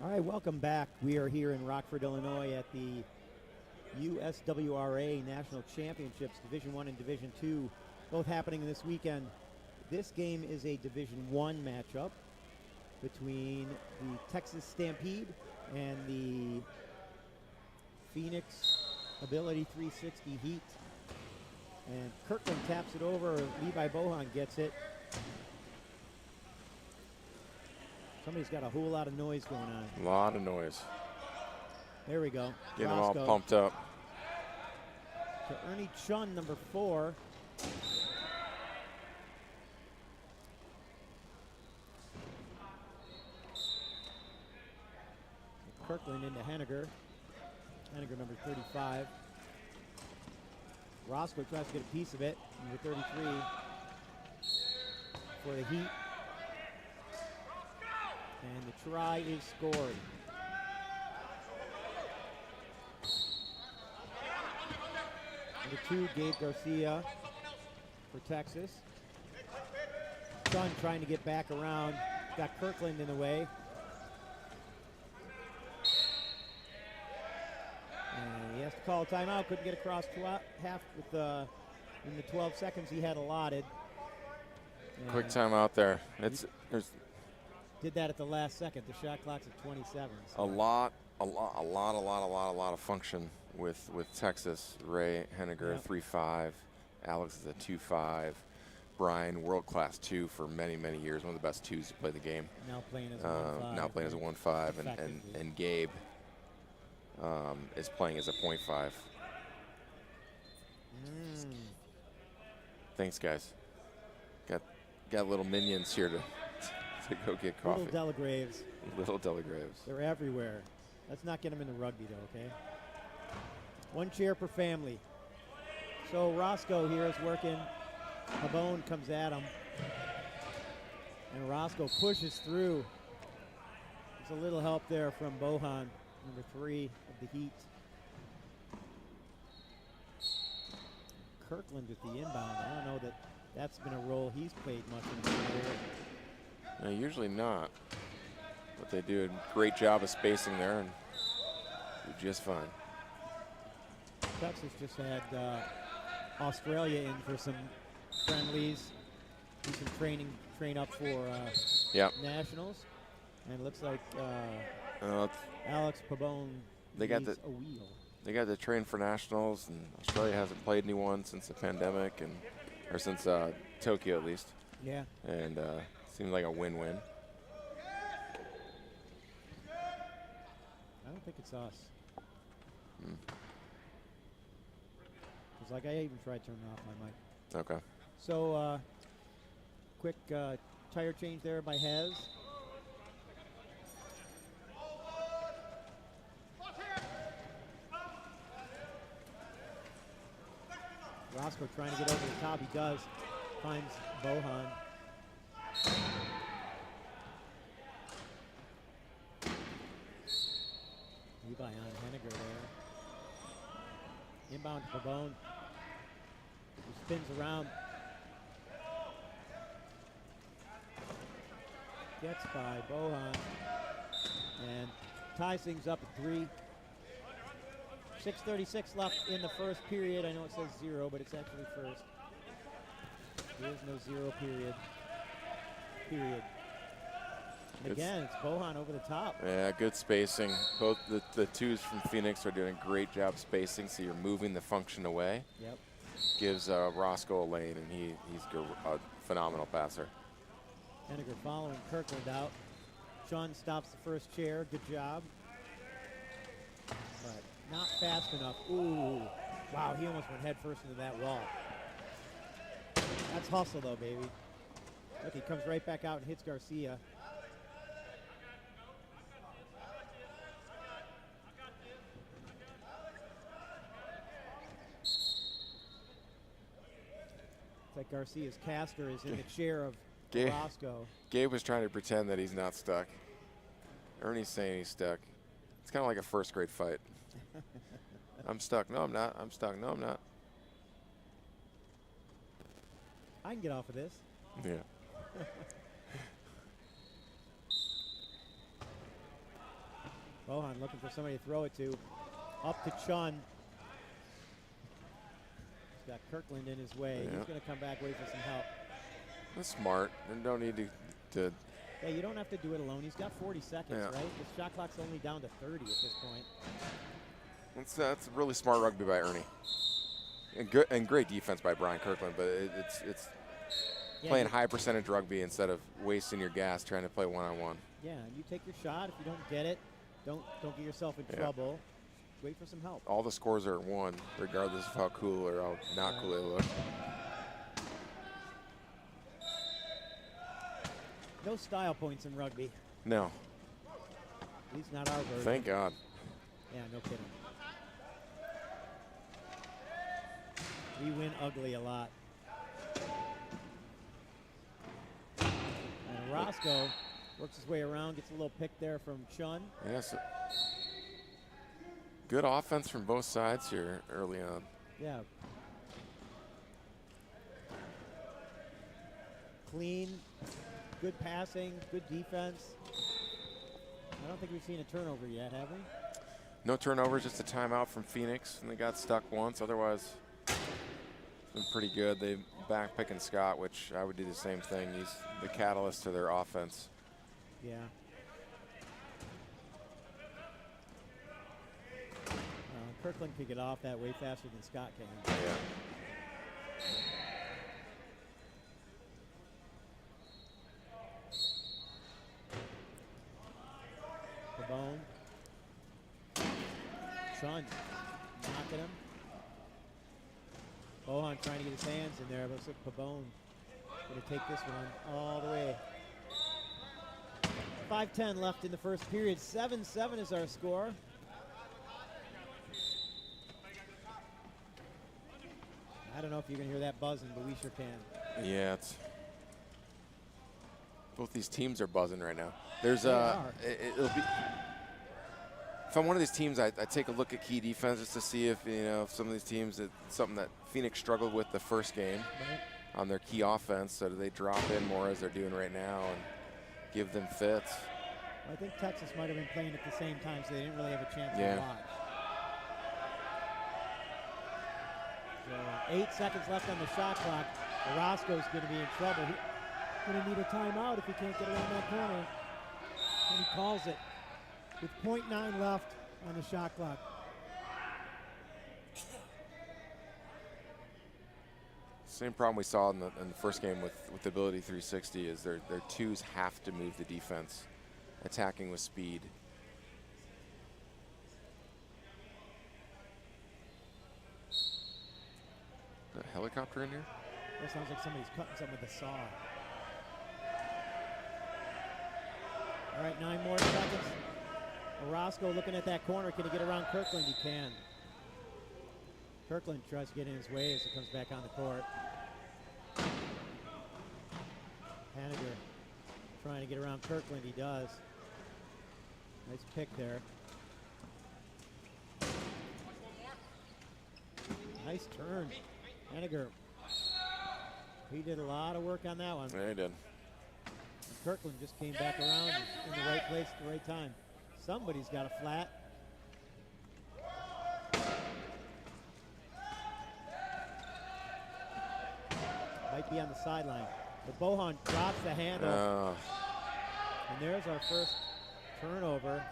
All right, welcome back. We are here in Rockford, Illinois at the USWRA National Championships, Division I and Division II, both happening this weekend. This game is a Division I matchup between the Texas Stampede and the Phoenix ABILITY360 Heat. And Kirkland taps it over. Levi Bohan gets it. Somebody's got a whole lot of noise going on. A lot of noise. There we go. Getting them all pumped up. To Ernie Chun, number 4. Kirkland into Henniger. Henniger, number 35. Roscoe tries to get a piece of it. Number 33 for the Heat. And the try is scored. Number 2, Gabe Garcia for Texas. Chun trying to get back around. Got Kirkland in the way. And he has to call a timeout. Couldn't get across half with in the 12 seconds he had allotted. And quick timeout there. Did that at the last second. The shot clock's at 27. So. A lot of function with Texas. Ray Henniger, 3.5. Alex is a 2.5. Brian, world-class 2 for many, many years. One of the best 2s to play the game. Now playing as a 1.5. Now playing as a 1.5. And Gabe is playing as a 0.5. Thanks, guys. Got little minions here to go get coffee. Little Delagraves. Little Delagraves. They're everywhere. Let's not get them into rugby, though, okay? 1 chair per family. So Roscoe here is working. Pabon comes at him. And Roscoe pushes through. There's a little help there from Bohan, number 3 of the Heat. Kirkland with the inbound. I don't know that that's been a role he's played much in his career. No, usually not. But they do a great job of spacing there and do just fine. Texas just had Australia in for some friendlies, do some train up for nationals, and it looks like Alex Pabon needs a wheel. They got to train for nationals, and Australia hasn't played anyone since the pandemic, or since Tokyo at least. Yeah. And seems like a win-win. I don't think it's us. It's like I even tried turning off my mic. Okay. So quick tire change there by Hez. Roscoe trying to get over the top. He does. Finds Bohan. Levi on Henniger there. Inbound to Pabon. He spins around. Gets by Bohan. And ties things up at 3. 6:36 left in the first period. I know it says 0, but it's actually first. There is no 0 period. And again, it's Bohan over the top. Yeah, good spacing. Both the 2s from Phoenix are doing a great job spacing, so you're moving the function away. Yep. Gives Roscoe a lane, and he's a phenomenal passer. Henniger following Kirkland out. Chun stops the first chair. Good job. But not fast enough. Ooh. Wow, he almost went head first into that wall. That's hustle, though, baby. Look, he comes right back out and hits Garcia. It's like Garcia's caster is in the chair of Roscoe. Gabe was trying to pretend that he's not stuck. Ernie's saying he's stuck. It's kind of like a first grade fight. I'm stuck. No, I'm not. I'm stuck. No, I'm not. I can get off of this. Yeah. Bohan looking for somebody to throw it to. Up to Chun. He's got Kirkland in his way. Yeah. He's going to come back, wait for some help. That's smart. And don't need to Yeah, you don't have to do it alone. He's got 40 seconds, Yeah. right? The shot clock's only down to 30 at this point. That's really smart rugby by Ernie. And great defense by Brian Kirkland, but it's Yeah, playing high percentage rugby instead of wasting your gas trying to play one-on-one. Yeah, you take your shot. If you don't get it, don't get yourself in trouble. Wait for some help. All the scores are 1, regardless of how cool or how not cool they look. No style points in rugby. No. At least not our version. Thank God. Yeah, no kidding. We win ugly a lot. And Roscoe works his way around, gets a little pick there from Chun. Yes. Good offense from both sides here early on. Yeah. Clean, good passing, good defense. I don't think we've seen a turnover yet, have we? No turnovers, just a timeout from Phoenix, and they got stuck once. Otherwise, it's been pretty good. They back picking Scott, which I would do the same thing. He's the catalyst to their offense. Yeah. Kirkland could get off that way faster than Scott can. Yeah. Pabon. Chun knocking him. Bohan trying to get his hands in there. Looks like Pabon going to take this one all the way. 5:10 left in the first period. 7-7 is our score. I don't know if you can hear that buzzing, but we sure can. Yeah, it's both these teams are buzzing right now. There's it'll be. If I'm one of these teams, I take a look at key defenses to see if if some of these teams, something that Phoenix struggled with the first game on their key offense. So do they drop in more as they're doing right now and give them fits? I think Texas might have been playing at the same time, so they didn't really have a chance Yeah. to watch. So 8 seconds left on the shot clock. Orozco's going to be in trouble. He's going to need a timeout if he can't get around that corner. And he calls it with .9 left on the shot clock. Same problem we saw in the first game with ABILITY360 is their twos have to move the defense, attacking with speed. A helicopter in here? That sounds like somebody's cutting something with a saw. All right, 9 more seconds. Orozco looking at that corner. Can he get around Kirkland? He can. Kirkland tries to get in his way as he comes back on the court. Hanniger trying to get around Kirkland. He does. Nice pick there. Nice turn. Hanniger. He did a lot of work on that one. Yeah, he did. Kirkland just came back around in the right place at the right time. Somebody's got a flat. Might be on the sideline. But Bohan drops the handle. And there's our first turnover.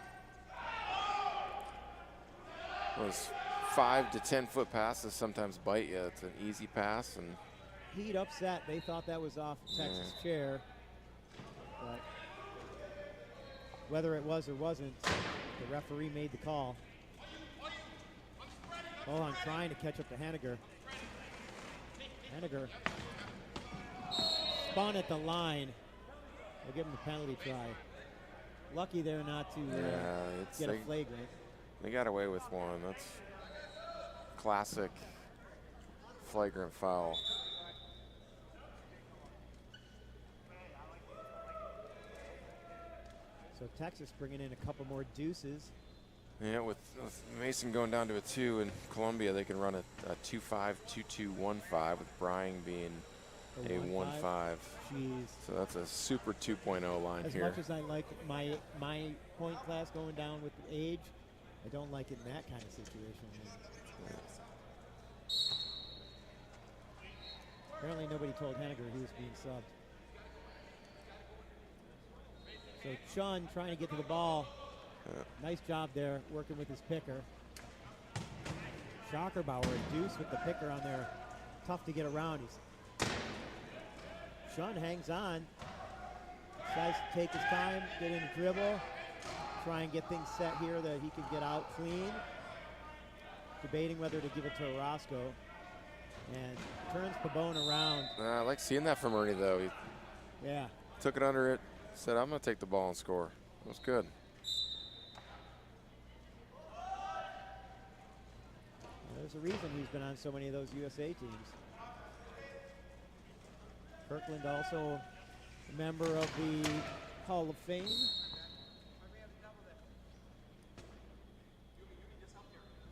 Those 5 to 10 foot passes sometimes bite you. It's an easy pass, and Heat upset. They thought that was off Texas' chair. But whether it was or wasn't, the referee made the call. Bohan trying to catch up to Hanniger. Hanniger spun at the line. They'll give him a penalty try. Lucky there not to get a flagrant. They got away with one. That's classic flagrant foul. So Texas bringing in a couple more deuces. Yeah, with Mason going down to a 2 in Columbia, they can run a 2-5, 2-2-1-5 with Bryan being a 1-5. Jeez. So that's a super 2.0 line As here. much as I like my point class going down with age. I don't like it in that kind of situation. Apparently nobody told Henniger he was being subbed. So Chun trying to get to the ball. Nice job there working with his picker. Schockerbauer and Deuce with the picker on there. Tough to get around. Chun hangs on. Tries to take his time, get in a dribble. Try and get things set here that he can get out clean. Debating whether to give it to Orozco. And turns Pabon around. I like seeing that from Ernie, though. He took it under it, said, I'm going to take the ball and score. It was good. There's a reason he's been on so many of those USA teams. Kirkland also a member of the Hall of Fame.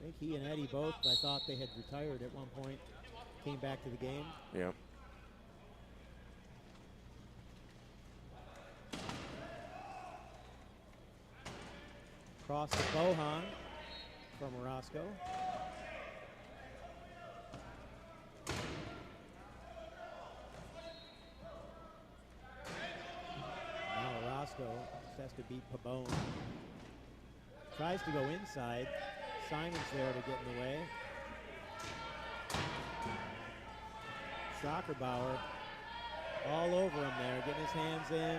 I think he and Eddie both, I thought they had retired at one point, came back to the game. Yeah. Cross to Bohan from Orozco. Now Orozco just has to beat Pabon. Tries to go inside. Simon's there to get in the way. Schockerbauer all over him there, getting his hands in.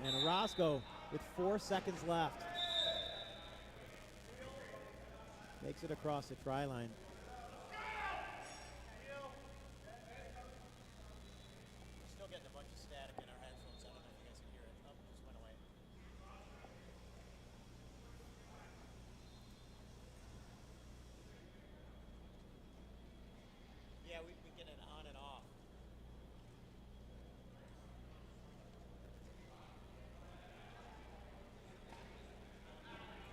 And Orozco with 4 seconds left. Takes it across the try line. We're still getting a bunch of static in our headphones. I don't know if you guys can hear it. Oh, it just went away. Yeah, we get it on and off.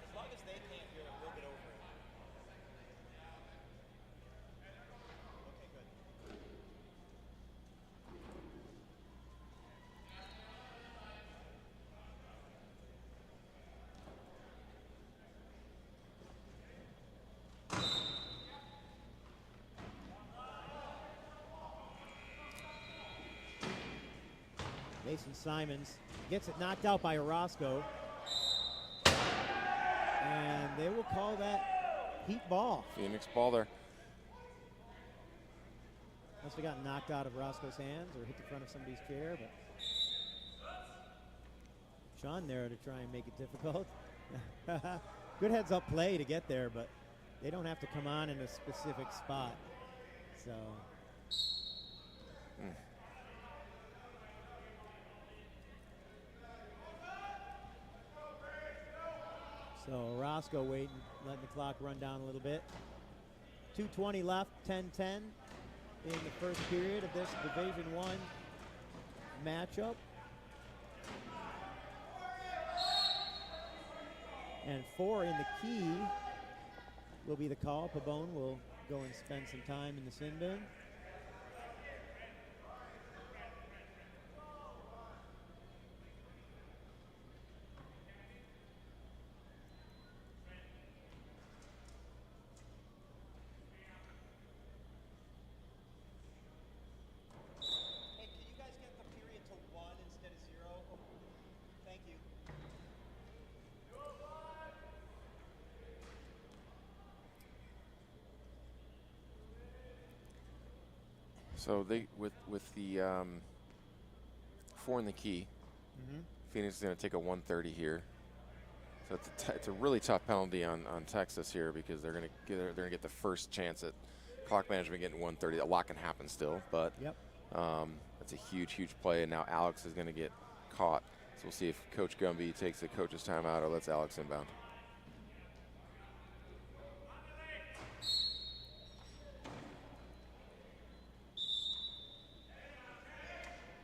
As long as they can't hear it, we'll get over it. Okay, good. Mason Simons gets it knocked out by Orozco. And they will call that heat ball. Phoenix ball there. Must have gotten knocked out of Orozco's hands or hit the front of somebody's chair, but Sean there to try and make it difficult. Good heads up play to get there, but they don't have to come on in a specific spot. So. So Orozco waiting, letting the clock run down a little bit. 2:20 left, 10-10 in the first period of this Division I matchup. And 4 in the key will be the call. Pabon will go and spend some time in the sin bin. So they with the 4 in the key, Phoenix is going to take a 130 here. So it's a really tough penalty on Texas here because they're going to get the first chance at clock management getting 130. A lot can happen still, but it's a huge play. And now Alex is going to get caught. So we'll see if Coach Gumby takes the coach's timeout or lets Alex inbound.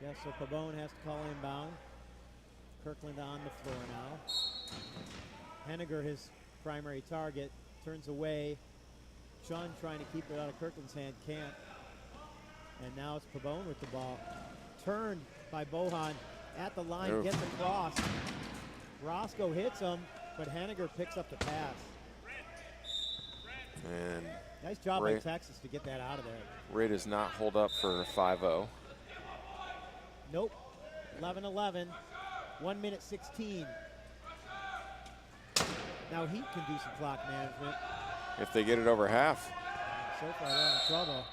Yeah, so Pabon has to call inbound. Kirkland on the floor now. Henniger, his primary target, turns away. Sean trying to keep it out of Kirkland's hand, can't. And now it's Pabon with the ball. Turned by Bohan at the line, gets across. Roscoe hits him, but Henniger picks up the pass. And nice job by Texas to get that out of there. Ray does not hold up for 5-0. Nope. 11-11. 1 minute 16. Now Heat can do some clock management. If they get it over half. So far they're in trouble.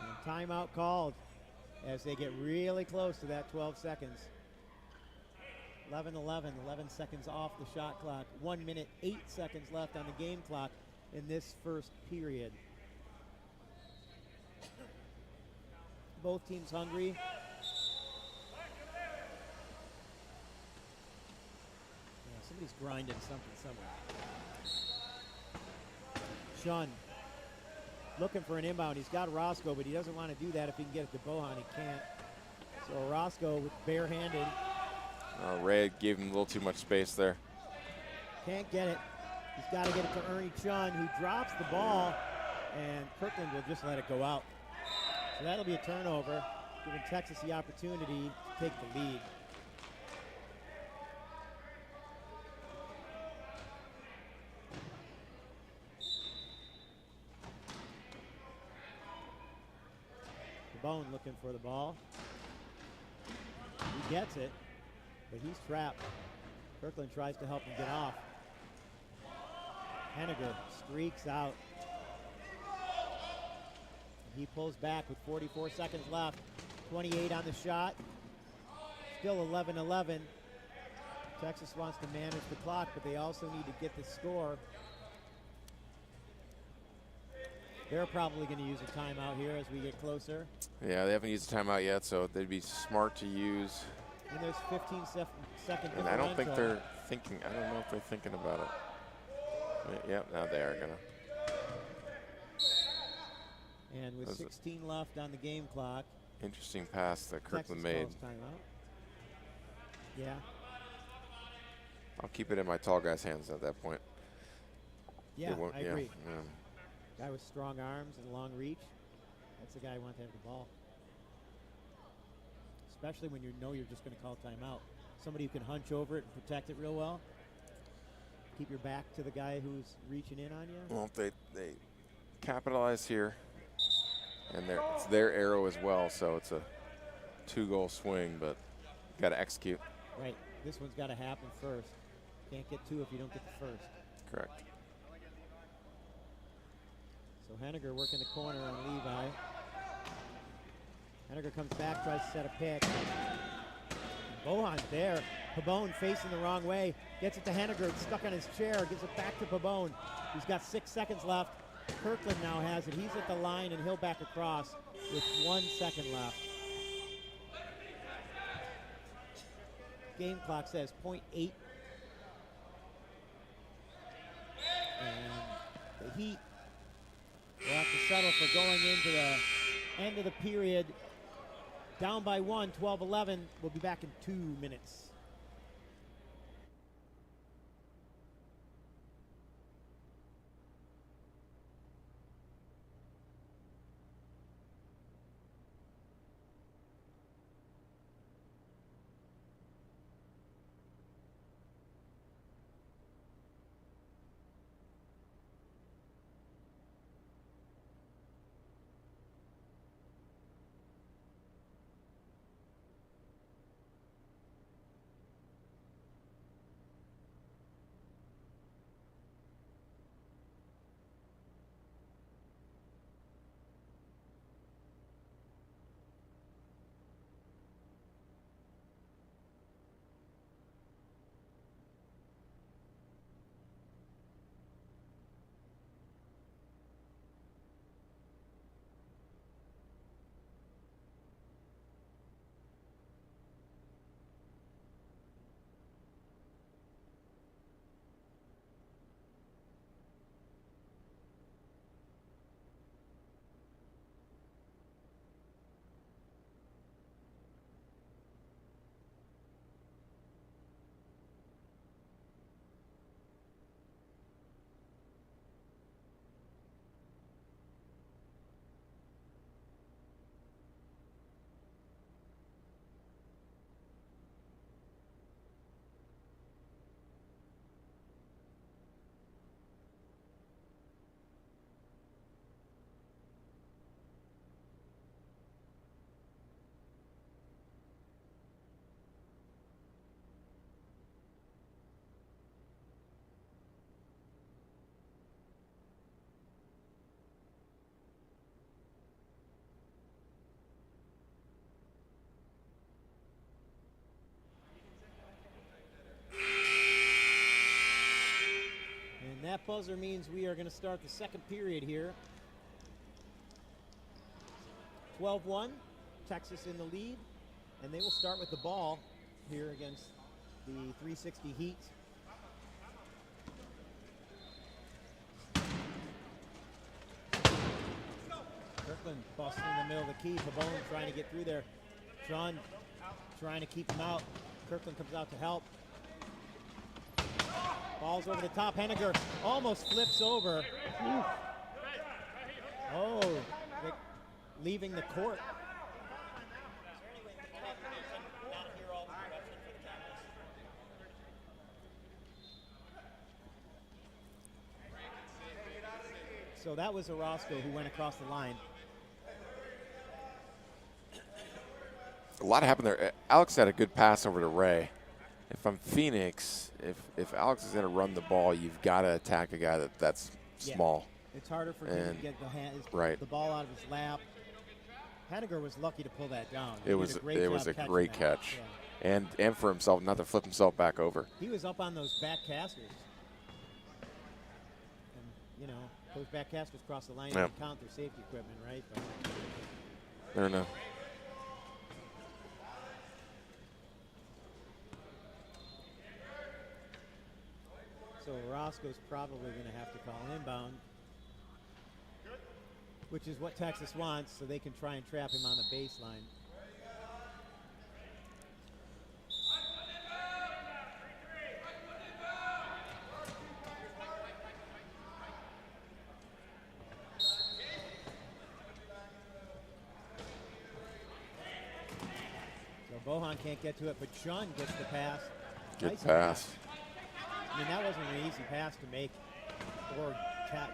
And timeout called as they get really close to that 12 seconds. 11-11, 11 seconds off the shot clock. 1 minute, 8 seconds left on the game clock in this first period. Both teams hungry. Yeah, somebody's grinding something somewhere. Shun looking for an inbound. He's got Roscoe, but he doesn't want to do that if he can get it to Bohan. He can't. So Roscoe with barehanded. Ray gave him a little too much space there. Can't get it. He's got to get it to Ernie Chun, who drops the ball, and Kirkland will just let it go out. So that'll be a turnover, giving Texas the opportunity to take the lead. Bone looking for the ball. He gets it, but he's trapped. Kirkland tries to help him get off. Henniger streaks out. He pulls back with 44 seconds left. 28 on the shot. Still 11-11. Texas wants to manage the clock, but they also need to get the score. They're probably going to use a timeout here as we get closer. Yeah, they haven't used a timeout yet, so they'd be smart to use. And there's 15-second differential. And I don't think they're thinking, I don't know if they're thinking about it. Yep, now they are going to. And with 16 left on the game clock. Interesting pass that Kirkland made. Timeout. Yeah. I'll keep it in my tall guy's hands at that point. Yeah, I agree. Yeah. Guy with strong arms and long reach. That's the guy who wants to have the ball. Especially when you know you're just going to call timeout. Somebody who can hunch over it and protect it real well. Keep your back to the guy who's reaching in on you. Well, they capitalize here. And it's their arrow as well, so it's a 2-goal swing, but got to execute. Right. This one's got to happen first. Can't get two if you don't get the first. Correct. So Henniger working the corner on Levi. Henniger comes back, tries to set a pick. Bohan's there. Pabon facing the wrong way. Gets it to Henniger. It's stuck on his chair. Gives it back to Pabon. He's got 6 seconds left. Kirkland now has it. He's at the line, and he'll back across with 1 second left. Game clock says 0.8. And the Heat will have to settle for going into the end of the period. Down by 1, 12-11. We'll be back in 2 minutes. And that buzzer means we are going to start the second period here. 12-1, Texas in the lead. And they will start with the ball here against the 360 Heat. Kirkland busting in the middle of the key. Pabon trying to get through there. Sean trying to keep him out. Kirkland comes out to help. Ball's over the top. Henniger almost flips over. Oh, leaving the court. So that was Orozco who went across the line. A lot happened there. Alex had a good pass over to Ray. If I'm Phoenix, if Alex is going to run the ball, you've got to attack a guy that's small. It's harder for him to get the ball out of his lap. Henniger was lucky to pull that down. It was a great catch. Yeah. And for himself, not to flip himself back over. He was up on those back casters. And, you know, those back casters cross the line and count their safety equipment, right? But fair enough. So Orozco's probably going to have to call inbound, which is what Texas wants, so they can try and trap him on the baseline. So Bohan can't get to it, but Chun gets the pass. Good pass. I mean, that wasn't an easy pass to make or catch.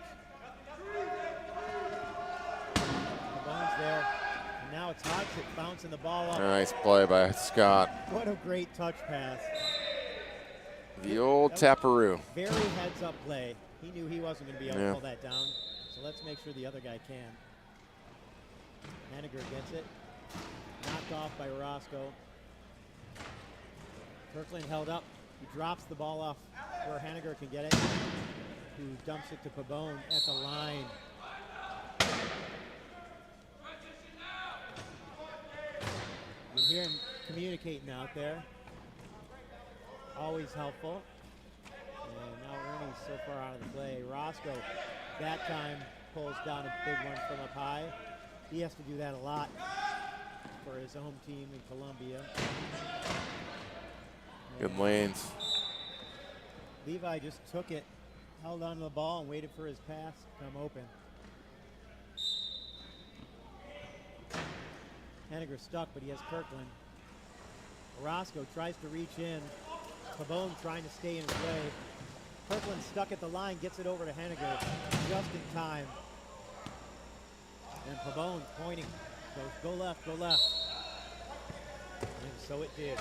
Pabon's there. And now it's Hodgson bouncing the ball up. Nice play by Scott. What a great touch pass. The old taparoo. Very heads-up play. He knew he wasn't going to be able to pull that down. So let's make sure the other guy can. Henniger gets it. Knocked off by Orozco. Kirkland held up. He drops the ball off where Henniger can get it. Who dumps it to Pabon at the line. You hear him communicating out there. Always helpful. And now Ernie's so far out of the play. Roscoe that time pulls down a big one from up high. He has to do that a lot for his home team in Columbia. Good lanes. Levi just took it, held onto the ball, and waited for his pass to come open. Henniger stuck, but he has Kirkland. Orozco tries to reach in. Pabon trying to stay in his way. Kirkland stuck at the line, gets it over to Henniger just in time. And Pabon pointing, goes, go left, go left. And so it did.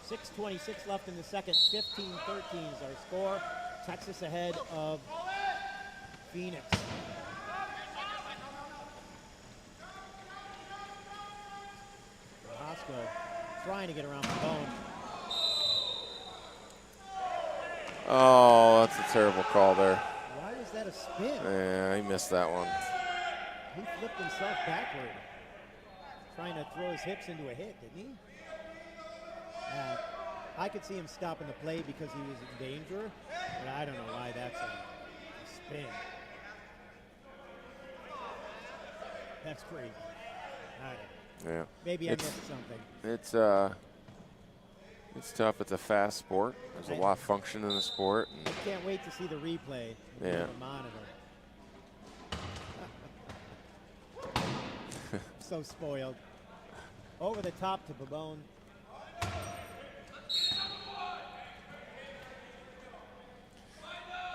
.6:26 left in the second. 15-13 is our score. Texas ahead of Phoenix. Roscoe trying to get around Pabon. Oh, that's a terrible call there. Why was that a spin? Yeah, he missed that one. He flipped himself backward. Trying to throw his hips into a hit, didn't he? I could see him stopping the play because he was in danger, but I don't know why that's a spin. That's crazy. I don't know. Yeah. Maybe I missed something. It's tough. It's a fast sport. There's a lot of function in the sport. I can't wait to see the replay. Yeah. The monitor. So spoiled. Over the top to Pabon.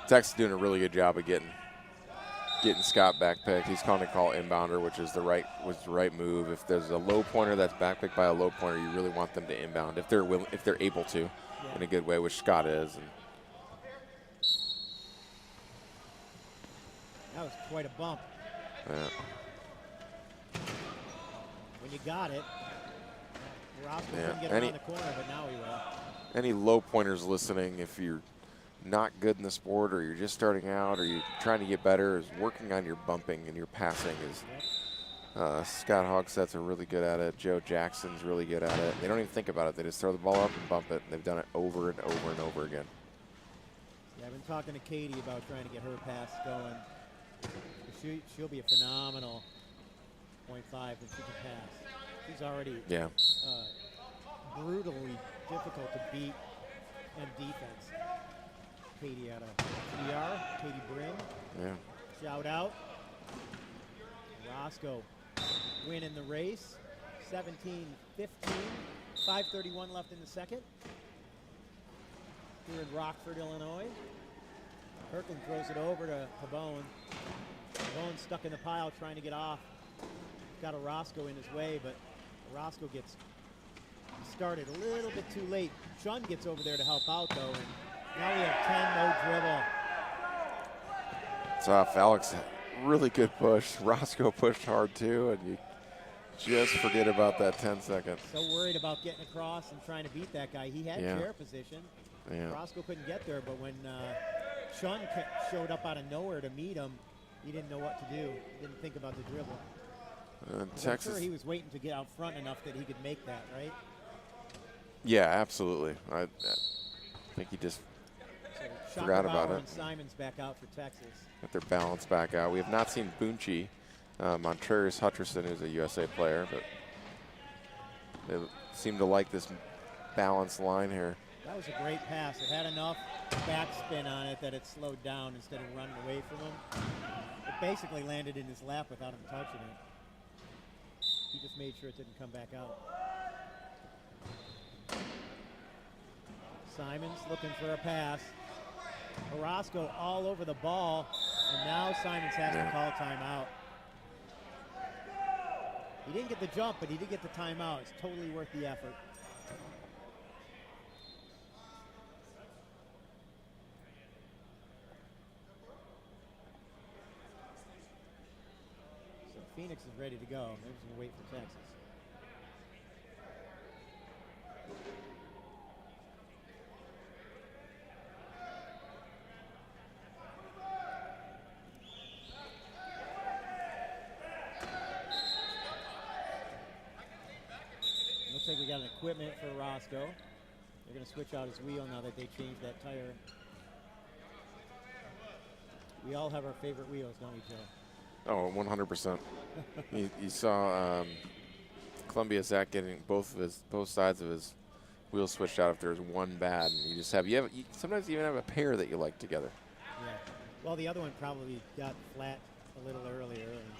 Texas doing a really good job of getting Scott backpicked. He's going to call inbounder, which is the right move. If there's a low pointer that's backpicked by a low pointer, you really want them to inbound if they're able to, in a good way, which Scott is. And that was quite a bump. yeah. When you got it, Roscoe Yeah, couldn't get around the corner, but now he will. Any low pointers listening, if you're not good in the sport or you're just starting out or you're trying to get better, is working on your bumping and your passing. Is Scott Hogsett's are really good at it. Joe Jackson's really good at it. They don't even think about it. They just throw the ball up and bump it. And they've done it over and over and over again. Yeah, I've been talking to Katie about trying to get her pass going. She'll be a phenomenal .5 when she can pass. She's already brutally difficult to beat in defense. Katie out of PR, Katie Brin. Yeah. Shout out. Roscoe winning the race. 17-15. 5:31 left in the second. Here in Rockford, Illinois. Kirkland throws it over to Pabon. Pabon's stuck in the pile trying to get off. Got a Roscoe in his way, but Roscoe gets started a little bit too late. Shun gets over there to help out, though, and now we have 10, no dribble. Tough. Alex, really good push. Roscoe pushed hard, too, and you just forget about that 10 seconds. So worried about getting across and trying to beat that guy. He had chair position. Yeah. Roscoe couldn't get there, but when Shun showed up out of nowhere to meet him, he didn't know what to do. He didn't think about the dribble. Texas. I'm sure he was waiting to get out front enough that he could make that, right? Yeah, absolutely. I think he just forgot about it. And Simon's back out for Texas. Get their balance back out. We have not seen Boonchi. Montrarius Hutcherson, who's a USA player, but they seem to like this balanced line here. That was a great pass. It had enough backspin on it that it slowed down instead of running away from him. It basically landed in his lap without him touching it. He just made sure it didn't come back out. Simons looking for a pass. Orozco all over the ball, and now Simons has to call timeout. He didn't get the jump, but he did get the timeout. It's totally worth the effort. So Phoenix is ready to go. They're just going to wait for Texas. Looks like we got an equipment for Roscoe. They're going to switch out his wheel now that they changed that tire. We all have our favorite wheels, don't we, Joe? Oh, 100%. You saw Columbia Zach getting both sides of his wheels switched out if there's one bad. And you sometimes you even have a pair that you like together. Yeah. Well, the other one probably got flat a little earlier. And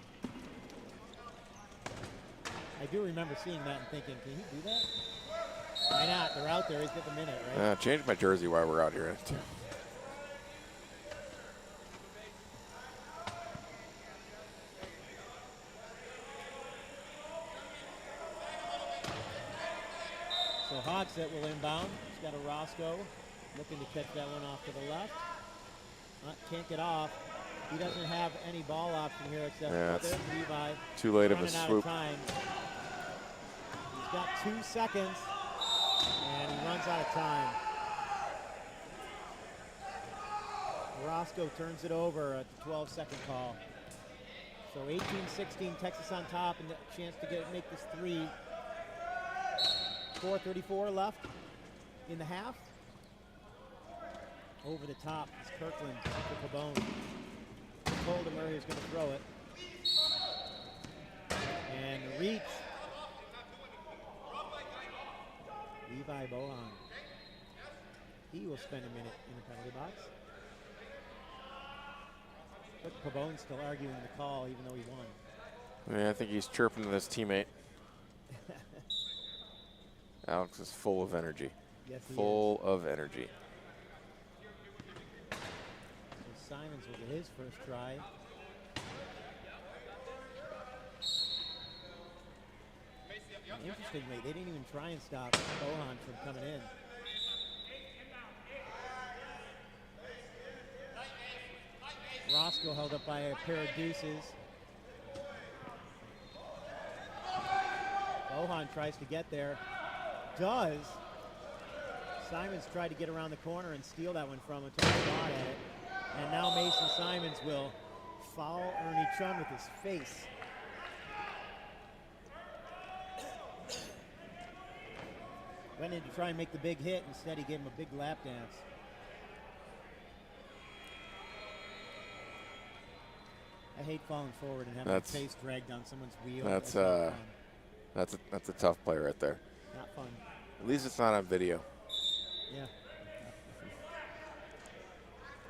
I do remember seeing that and thinking, can he do that? Why not? They're out there. He's got the minute, right? Changed my jersey while we're out here, too. So Hogsett will inbound. He's got a Roscoe looking to catch that one off to the left. Can't get off. He doesn't have any ball option here except there's Levi. Too late of a swoop. He's got 2 seconds, and he runs out of time. Roscoe turns it over at the 12-second call. So 18-16, Texas on top, and a chance to make this 3. 4:34 left in the half. Over the top is Kirkland to Pabon. Told him where he was going to throw it. And the reach. Levi Bohan. He will spend a minute in the penalty box. But Pabon's still arguing the call even though he won. Yeah, I think he's chirping to his teammate. Alex is full of energy. Yes, he full of energy. So Simons will get his first try. And interestingly, they didn't even try and stop Bohan from coming in. Roscoe held up by a pair of deuces. Bohan tries to get there. does. Simons tried to get around the corner and steal that one from him, took a shot at it. And now Mason Simons will foul Ernie Chun with his face. Went in to try and make the big hit. Instead, he gave him a big lap dance. I hate falling forward and having my face dragged down someone's wheel. That's a tough play right there. Not fun. At least it's not on video. Yeah.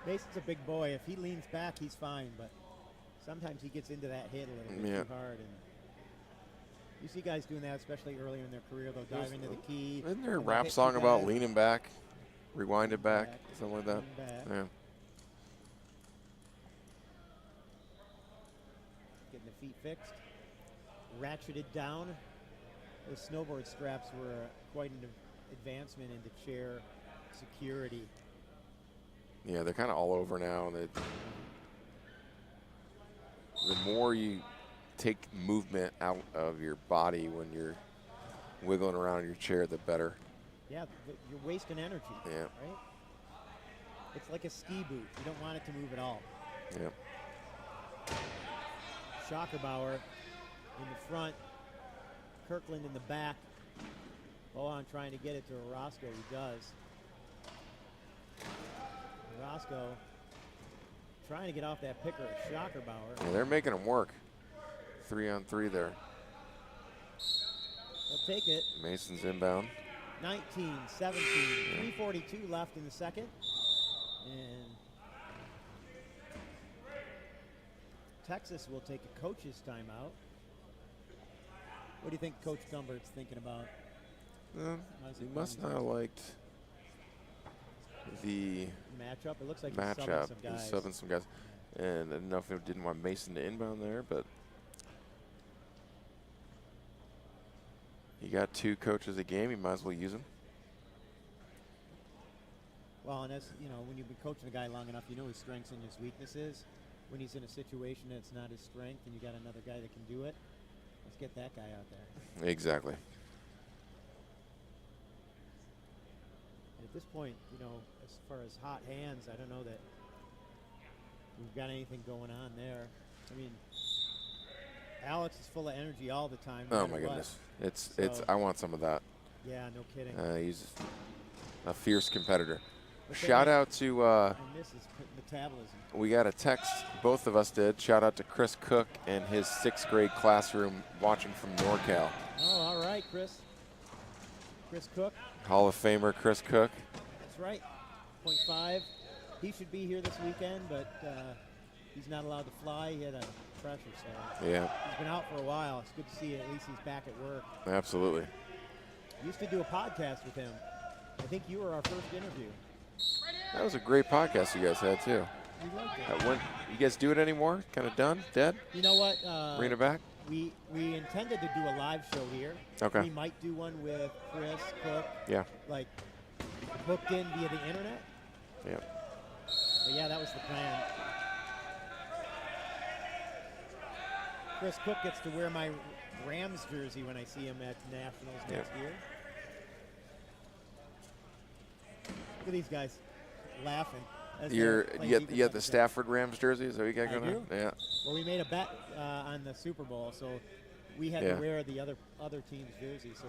Mason's a big boy. If he leans back, he's fine. But sometimes he gets into that hit a little bit too hard. And you see guys doing that, especially earlier in their career. They'll dive into the key. Isn't there a rap song about leaning back, rewind it back, something like that? Yeah. Getting the feet fixed, ratcheted down. Those snowboard straps were quite an advancement into chair security. Yeah, they're kind of all over now. The more you take movement out of your body when you're wiggling around in your chair, the better. Yeah, you're wasting energy. Yeah. Right? It's like a ski boot. You don't want it to move at all. Yep. Schockerbauer in the front, Kirkland in the back. Bohan trying to get it to Orozco. He does. Orozco trying to get off that picker at Schockerbauer. Yeah, they're making him work. 3-on-3 there. They'll take it. Mason's inbound. 19, 17, 3:42 left in the second. And Texas will take a coach's timeout. What do you think Coach Gumbert's thinking about? He must not have liked the matchup. It looks like matchup. He's subbing some guys. And I don't know if he didn't want Mason to inbound there, but you got 2 coaches a game, you might as well use them. Well, and that's, you know, when you've been coaching a guy long enough, you know his strengths and his weaknesses. When he's in a situation that's not his strength and you got another guy that can do it, let's get that guy out there. Exactly. And at this point, you know, as far as hot hands, I don't know that we've got anything going on there. I mean, Alex is full of energy all the time. Oh my goodness. It's I want some of that. Yeah, no kidding. He's a fierce competitor. Shout out to I miss his metabolism. We got a text, both of us did. Shout out to Chris Cook and his 6th grade classroom watching from NorCal. Oh, all right, Chris. Chris Cook. Hall of Famer Chris Cook. That's right. 0.5. He should be here this weekend, but he's not allowed to fly. He had a pressure, so yeah. He's been out for a while. It's good to see at least he's back at work. Absolutely. Used to do a podcast with him. I think you were our first interview. That was a great podcast you guys had too. We liked it. You guys do it anymore? Kind of done? Dead? You know what? Bring it back? We intended to do a live show here. Okay. We might do one with Chris Cook. Yeah. Like hooked in via the internet. Yeah. But yeah, that was the plan. Chris Cook gets to wear my Rams jersey when I see him at Nationals next year. Look at these guys laughing. You got the Stafford Rams jersey? Is that what you got going on? Yeah. Well, we made a bet on the Super Bowl, so we had to wear the other team's jersey. So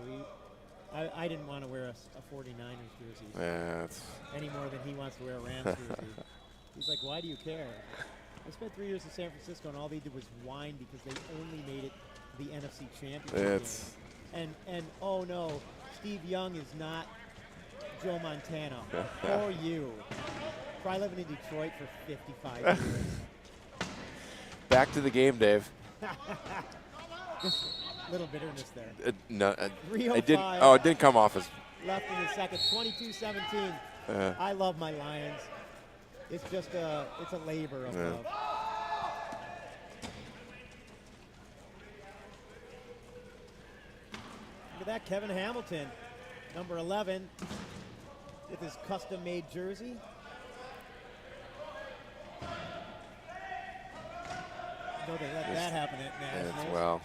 I didn't want to wear a 49ers jersey. Yeah. Any more than he wants to wear a Rams jersey. He's like, why do you care? I spent 3 years in San Francisco, and all they did was whine because they only made it the NFC Championship game. And oh no, Steve Young is not Joe Montana. Or you. Try living in Detroit for 55 years. Back to the game, Dave. Just a little bitterness there. No, it didn't come off as. Left in the second, 22-17. I love my Lions. It's just it's a labor of love. Look at that, Kevin Hamilton, number 11, with his custom-made jersey. No, they let that happen at Nationals. Well.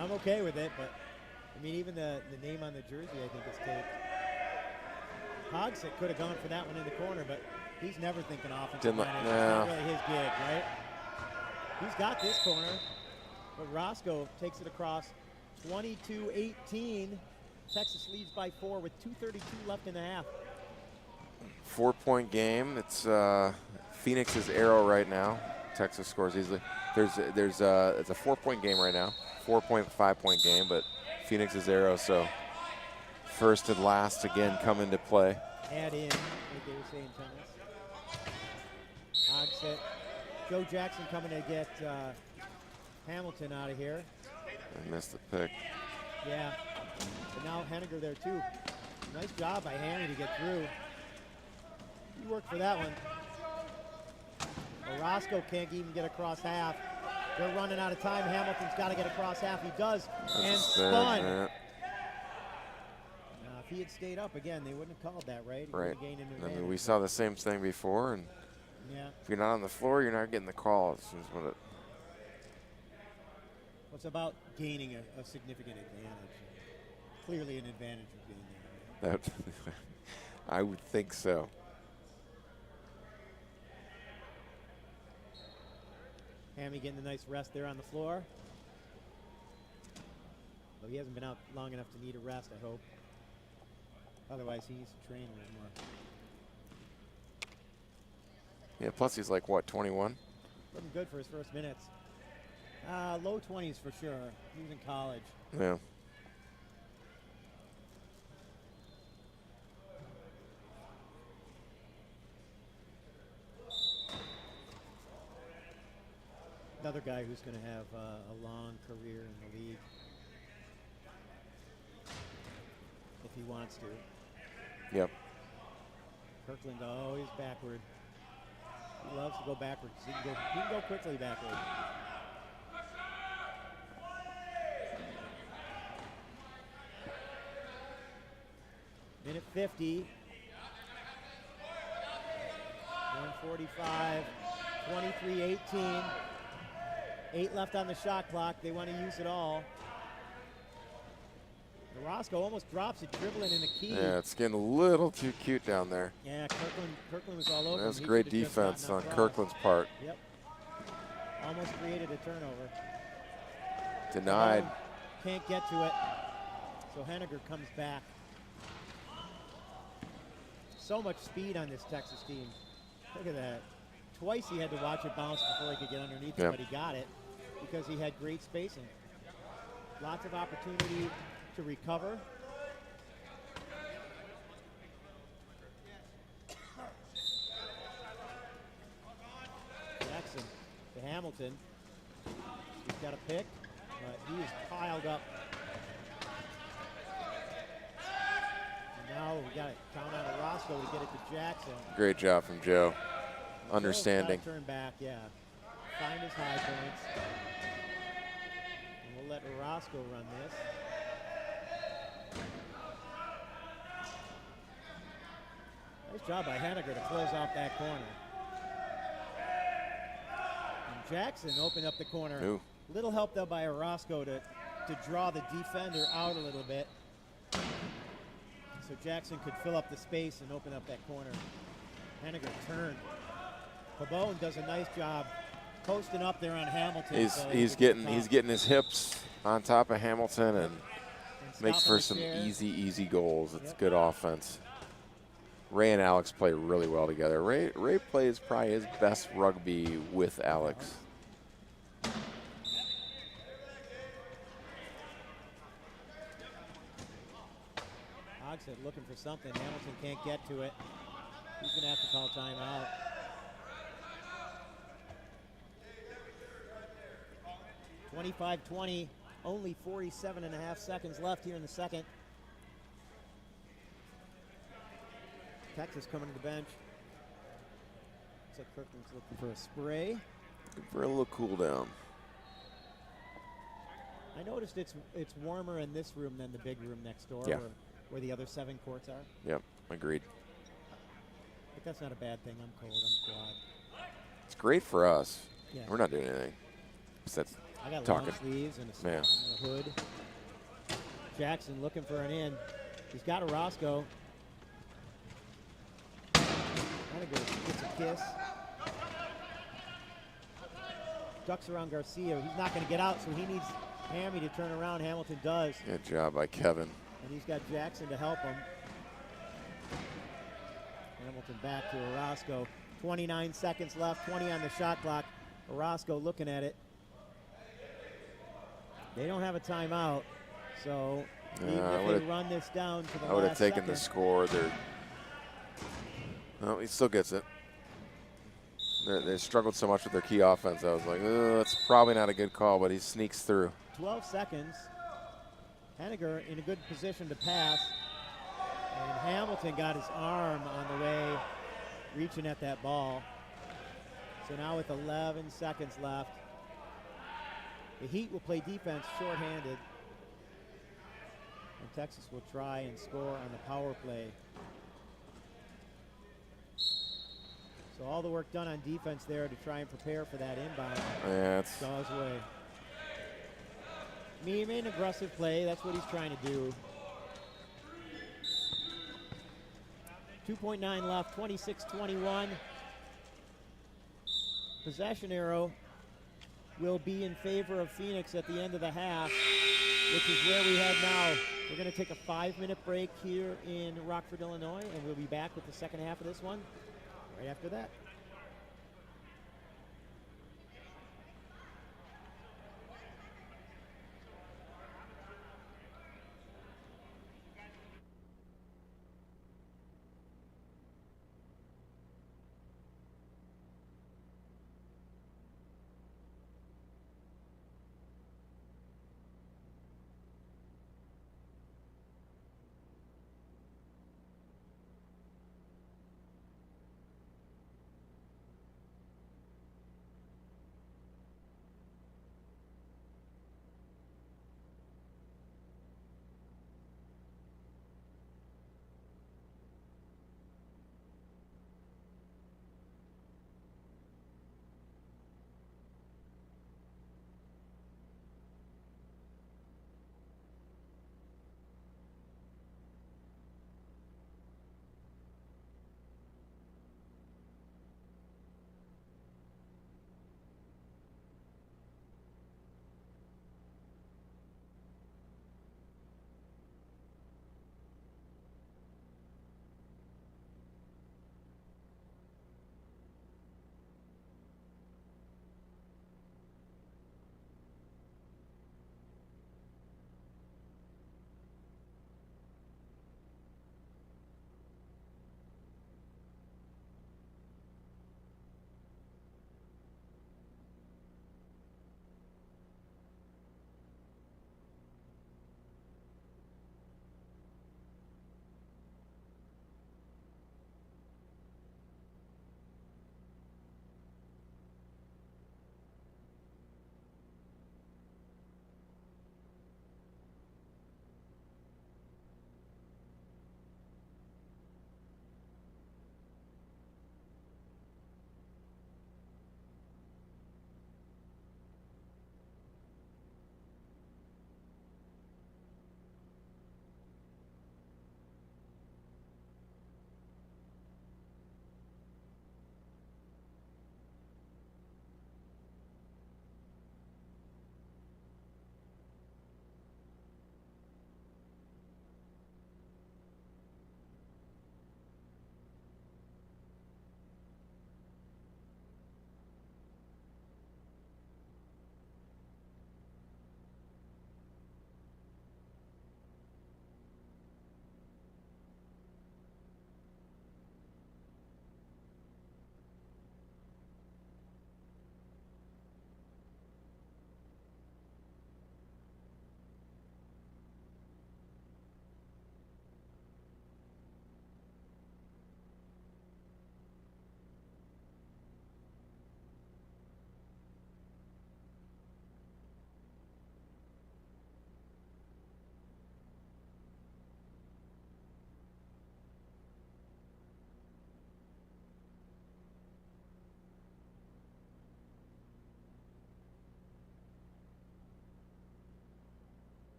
I'm okay with it, but I mean, even the name on the jersey, I think, is taped. Hogsett could have gone for that one in the corner, but he's never thinking offensive line. It's not really his gig, right? He's got this corner, but Roscoe takes it across 22-18. Texas leads by 4 with 2:32 left in the half. 4-point game. It's Phoenix's arrow right now. Texas scores easily. It's a 4-point game right now. 4-point, 5-point game, but Phoenix's arrow. So first and last again come into play. Add in, like they were saying, tennis. Hogsett. Joe Jackson coming to get Hamilton out of here. I missed the pick. Yeah. But now Henniger there too. Nice job by Hammy to get through. He worked for that one. Well, Roscoe can't even get across half. They're running out of time. Hamilton's got to get across half. He does. And spun. Yeah. If he had stayed up again, they wouldn't have called that, right? Right. I mean, we saw the same thing before, and yeah. if you're not on the floor, you're not getting the call. It's What's about gaining a significant advantage? Clearly an advantage of being there. Right? That I would think so. Hammy getting a nice rest there on the floor. Though he hasn't been out long enough to need a rest, I hope. Otherwise, he needs to train a little more. Yeah, plus he's like, what, 21? Looking good for his first minutes. Low 20s for sure. He was in college. Yeah. Another guy who's going to have a long career in the league. If he wants to. Yep. Kirkland always backward. He loves to go backwards. He can go quickly backward. Minute 50. 145. 23-18. 8 left on the shot clock. They want to use it all. Roscoe almost drops it, dribbling in the key. Yeah, it's getting a little too cute down there. Yeah, Kirkland was all over. That's great defense on Kirkland's part. Yep. Almost created a turnover. Denied. Can't get to it. So Henniger comes back. So much speed on this Texas team. Look at that. Twice he had to watch it bounce before he could get underneath it, but he got it because he had great spacing. Lots of opportunity to recover. Jackson to Hamilton. He's got a pick, but he is piled up. And now we got to count out of Roscoe to get it to Jackson. Great job from Joe. Understanding. Turn back, yeah. Find his high points. And we'll let Roscoe run this. Nice job by Henniger to close off that corner. And Jackson opened up the corner. Ooh. Little help though by Roscoe to draw the defender out a little bit. So Jackson could fill up the space and open up that corner. Henniger turned. Pabone does a nice job posting up there on Hamilton. He's getting his hips on top of Hamilton and makes for some easy goals. It's good offense. Ray and Alex play really well together. Ray plays probably his best rugby with Alex. Hogsett looking for something. Hamilton can't get to it. He's going to have to call timeout. (25-20), only 47.5 seconds left here in the second. Texas coming to the bench. Looks like Kirkland's looking for a spray. Looking for a little cool down. I noticed it's warmer in this room than the big room next door, where the other 7 courts are. Yep, agreed. But that's not a bad thing. I'm cold. I'm quad. It's great for us. Yeah. We're not doing anything. Besides I got talking. long sleeves and a hood. Jackson looking for an in. He's got Orozco. Henniger gets a kiss. Ducks around Garcia. He's not going to get out, so he needs Hammy to turn around. Hamilton does. Good job by Kevin. And he's got Jackson to help him. Hamilton back to Orozco. 29 seconds left, 20 on the shot clock. Orozco looking at it. They don't have a timeout, so even if they run this down to the last I would have taken second, the score. No, he still gets it. They struggled so much with their key offense. I was like, that's probably not a good call, but he sneaks through. 12 seconds. Henniger in a good position to pass. And Hamilton got his arm on the way, reaching at that ball. So now with 11 seconds left, the Heat will play defense shorthanded. And Texas will try and score on the power play. So all the work done on defense there to try and prepare for that inbound. Yeah, it's Shaw's way. He made an aggressive play. That's what he's trying to do. 2.9 left, 26-21. Possession arrow will be in favor of Phoenix at the end of the half, which is where we head now. We're going to take a 5-minute break here in Rockford, Illinois, and we'll be back with the second half of this one right after that.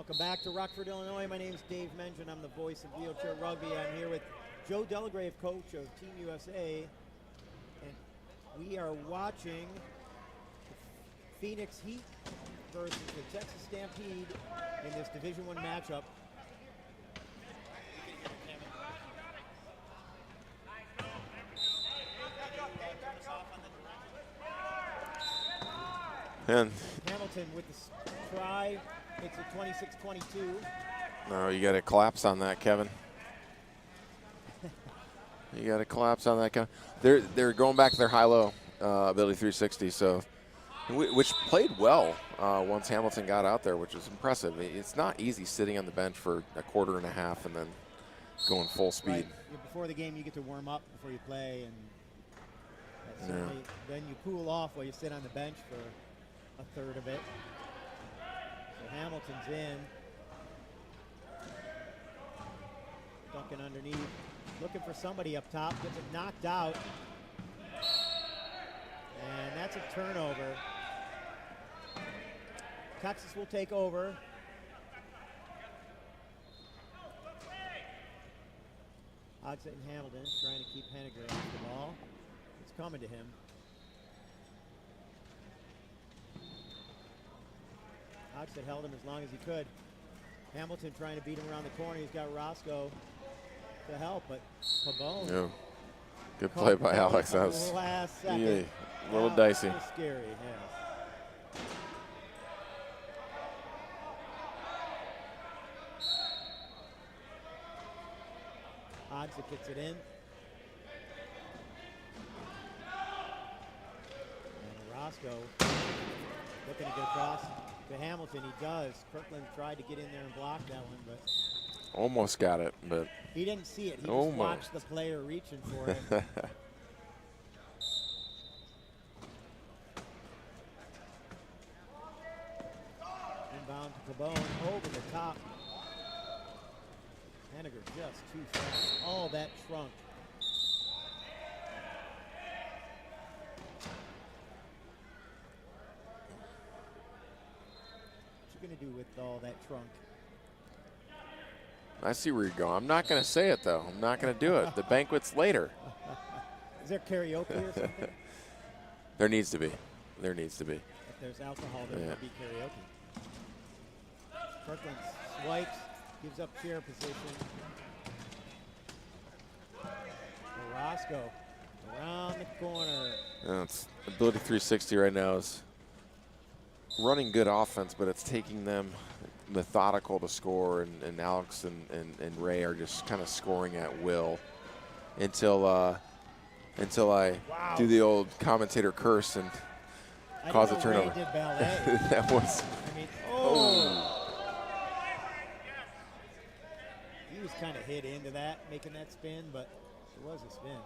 Welcome back to Rockford, Illinois. My name is Dave Mengen. I'm the voice of wheelchair rugby. I'm here with Joe Delagrave, coach of Team USA. And we are watching the Phoenix Heat versus the Texas Stampede in this Division I matchup. And Hamilton with the try, makes it 26-22. no, you got to collapse on that, Kevin. You got to collapse on that, Kevin. They're going back to their high-low ability 360, so which played well once Hamilton got out there, which was impressive. It's not easy sitting on the bench for a quarter and a half and then going full speed. Right. Before the game, you get to warm up before you play, and then you cool off while you sit on the bench for a third of it. So Hamilton's in. Ducking underneath. Looking for somebody up top. Gets it knocked out. And that's a turnover. Texas will take over. Hogsett and Hamilton trying to keep Henniger off the ball. It's coming to him. Hogsett held him as long as he could. Hamilton trying to beat him around the corner. He's got Roscoe to help, but Pabon. Yeah. Good play by Alex. That was last second. Yeah, a little dicey. Scary, yes. Hogsett gets it in. And Roscoe looking to get across to Hamilton. He does. Kirkland tried to get in there and block that one, but almost got it, but he didn't see it. He almost just watched the player reaching for it. Inbound to Pabon, over the top. Henniger just too fast. All that trunk. What you gonna do with all that trunk? I see where you're going. I'm not going to say it, though. I'm not going to do it. The banquet's later. Is there karaoke or something? There needs to be. There needs to be. If there's alcohol, there will be karaoke. Kirkland swipes, gives up chair position. Roscoe around the corner. It's ability 360 right now is running good offense, but it's taking them methodical to score, and Alex and Ray are just kind of scoring at will until I do the old commentator curse and cause a turnover. Ray did ballet. That was. I mean, he was kind of hit into that, making that spin, but it was a spin.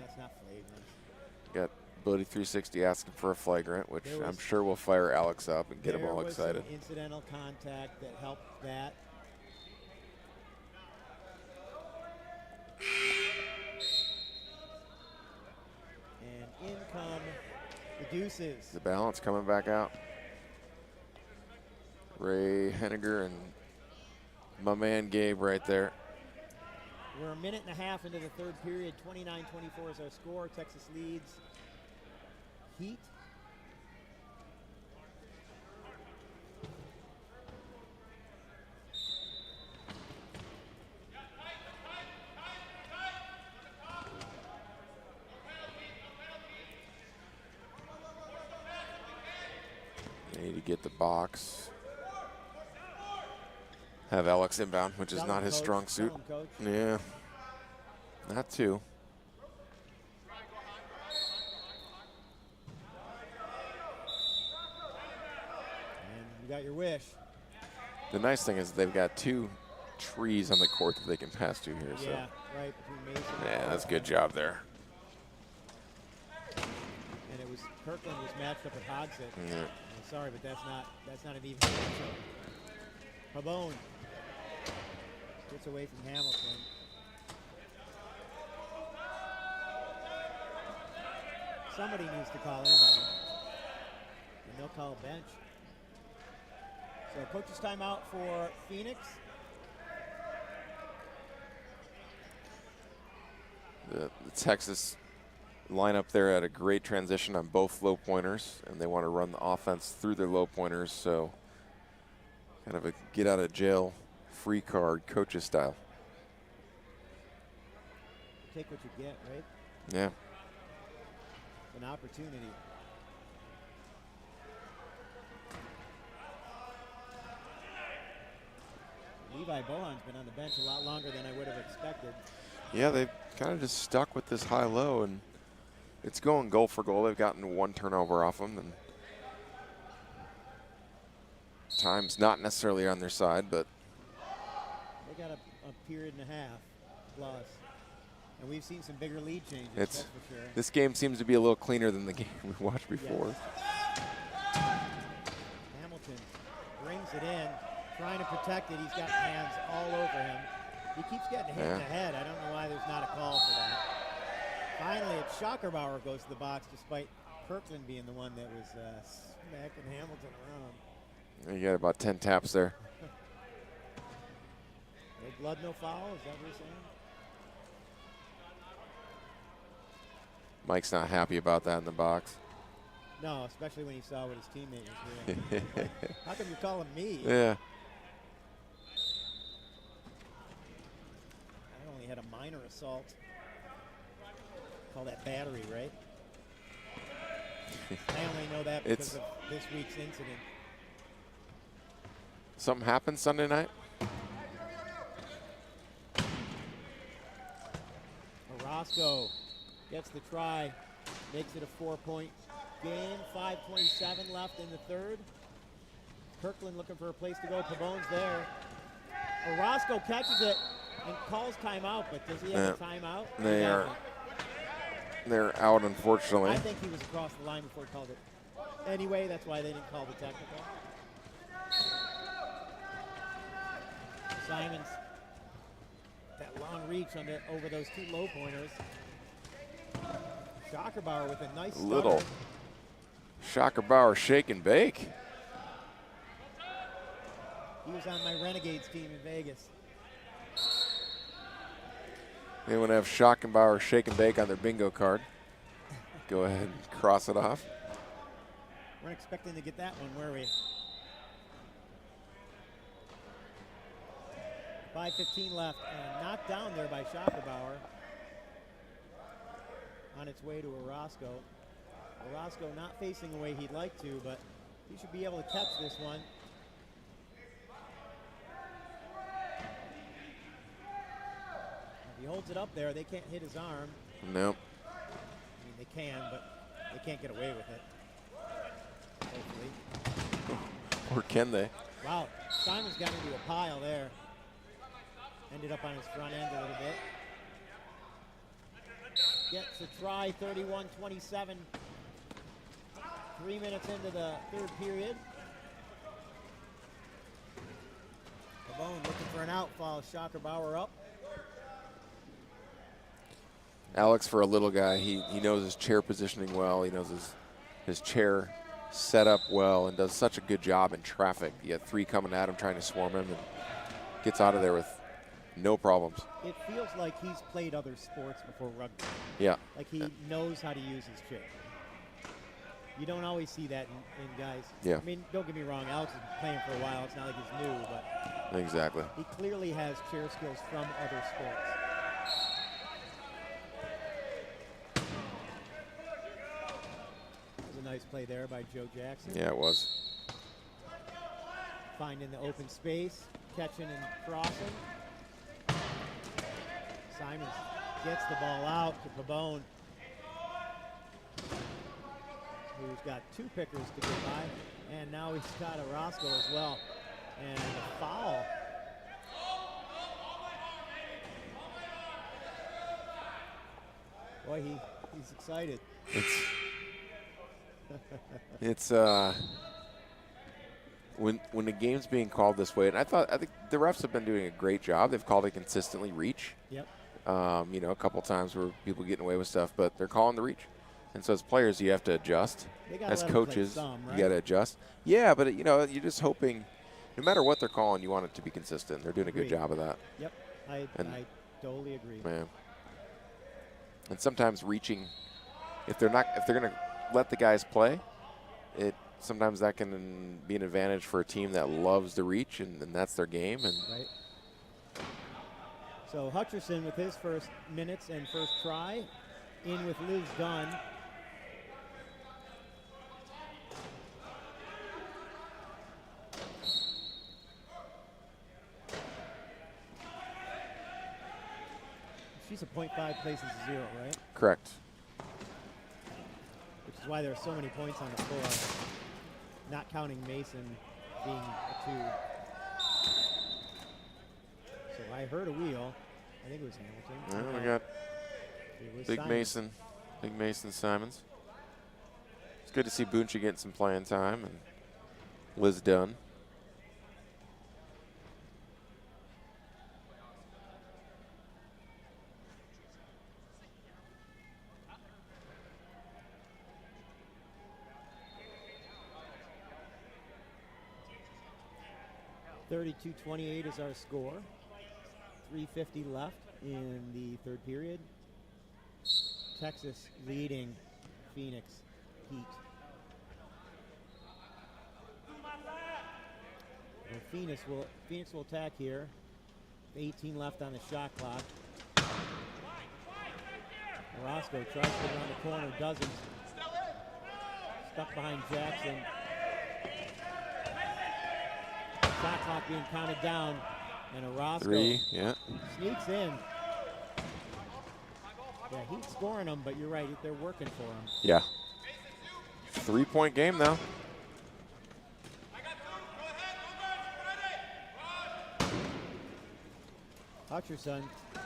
That's not flagrant. Got ability 360 asking for a flagrant, which I'm sure will fire Alex up and get him all excited. There was some incidental contact that helped that. And in come the Deuces. The balance coming back out. Ray Henniger and my man Gabe right there. We're a minute and a half into the third period. 29-24 is our score. Texas leads. Heat. They need to get the box. Have Alex inbound, which is not his strong suit. Yeah, not too. And you got your wish. The nice thing is they've got two trees on the court that they can pass to here. Yeah, So. right between Mason. Yeah, that's a good job there. And it was Kirkland was matched up with Hogsett. Yeah. Sorry, but that's not an even matchup. Pabon gets away from Hamilton. Somebody needs to call inbound. they'll call a bench. So coach's timeout for Phoenix. The Texas lineup there had a great transition on both low pointers, and they want to run the offense through their low pointers, so kind of a get out of jail free card coach's style. Take what you get, right? Yeah. An opportunity. Levi Bohan's been on the bench a lot longer than I would have expected. Yeah, they've kind of just stuck with this high-low, and it's going goal for goal. They've gotten one turnover off them, and time's not necessarily on their side, but they got a period and a half plus. And we've seen some bigger lead changes, it's, that's for sure. This game seems to be a little cleaner than the game we watched before. Yes. Hamilton brings it in, trying to protect it. He's got hands all over him. He keeps getting hit in the head. I don't know why there's not a call for that. Finally, it's Schockerbauer goes to the box, despite Kirkland being the one that was smacking Hamilton around. You got about 10 taps there. No blood, no foul, is that what you're saying? Mike's not happy about that in the box. No, especially when he saw what his teammate was doing. Like, how come you're calling me? Yeah. I only had a minor assault. Call that battery, right? I only know that because of this week's incident. Something happened Sunday night? Orozco gets the try, makes it a 4-point game. 5:27 left in the third. Kirkland looking for a place to go. Pabon's there. Orozco catches it and calls timeout, but does he have a timeout? They're out, unfortunately. I think he was across the line before he called it. Anyway, that's why they didn't call the technical. Simons, that long reach over those two low pointers. Schockerbauer with a nice stutter. Little Schockerbauer shake and bake. He was on my Renegades team in Vegas. They want to have Schockerbauer shake and bake on their bingo card. Go ahead and cross it off. Weren't expecting to get that one, were we? 5:15 left, and knocked down there by Schockerbauer. On its way to Orozco. Orozco not facing the way he'd like to, but he should be able to catch this one. If he holds it up there, they can't hit his arm. Nope. I mean, they can, but they can't get away with it. Hopefully. Or can they? Wow, Simon's got into a pile there. Ended up on his front end a little bit. Gets a try, 31-27. 3 minutes into the third period. Pabon looking for an out, follows Schockerbauer up. Alex, for a little guy, he knows his chair positioning well. He knows his chair set up well and does such a good job in traffic. You got three coming at him trying to swarm him and gets out of there with no problems. It feels like he's played other sports before rugby. Yeah. Like he knows how to use his chair. You don't always see that in guys. Yeah. I mean, don't get me wrong, Alex has been playing for a while. It's not like he's new, but exactly. He clearly has chair skills from other sports. That was a nice play there by Joe Jackson. Yeah, it was. Finding the open space, catching and crossing. Simons gets the ball out to Pabon, who's got two pickers to get by, and now he's got Orozco as well. And a foul. Boy, he's excited. It's when the game's being called this way, and I think the refs have been doing a great job. They've called it consistently reach. Yep. You know, a couple times where people getting away with stuff, but they're calling the reach. And so as players, you have to adjust. They gotta As let 'em play coaches, some, right? you got to adjust. Yeah, but you know, you're just hoping, no matter what they're calling, you want it to be consistent. They're doing a good Agreed. job of that. Yep, I totally agree. Man. And sometimes reaching, if they're going to let the guys play, sometimes that can be an advantage for a team that loves to reach, and that's their game. And right. So Hutcherson with his first minutes and first try, in with Liz Dunn. She's a .5 places to 0, right? correct. Which is why there are so many points on the floor, not counting Mason being a 2. So I heard a wheel. I think it was Hamilton. Yeah, we got It was Big Simons. Mason Simons. It's good to see Boonchi getting some playing time, and Liz Dunn. .32-28 is our score. 3:50 left in the third period. Texas leading Phoenix Heat. And Phoenix will attack here. 18 left on the shot clock. Orozco tries to get around the corner, doesn't. Stuck behind Jackson. Shot clock being counted down, and Orozco 3, yeah. sneaks in. Yeah, Heat scoring them, but you're right, they're working for him. Yeah. 3-point game now. Hutcherson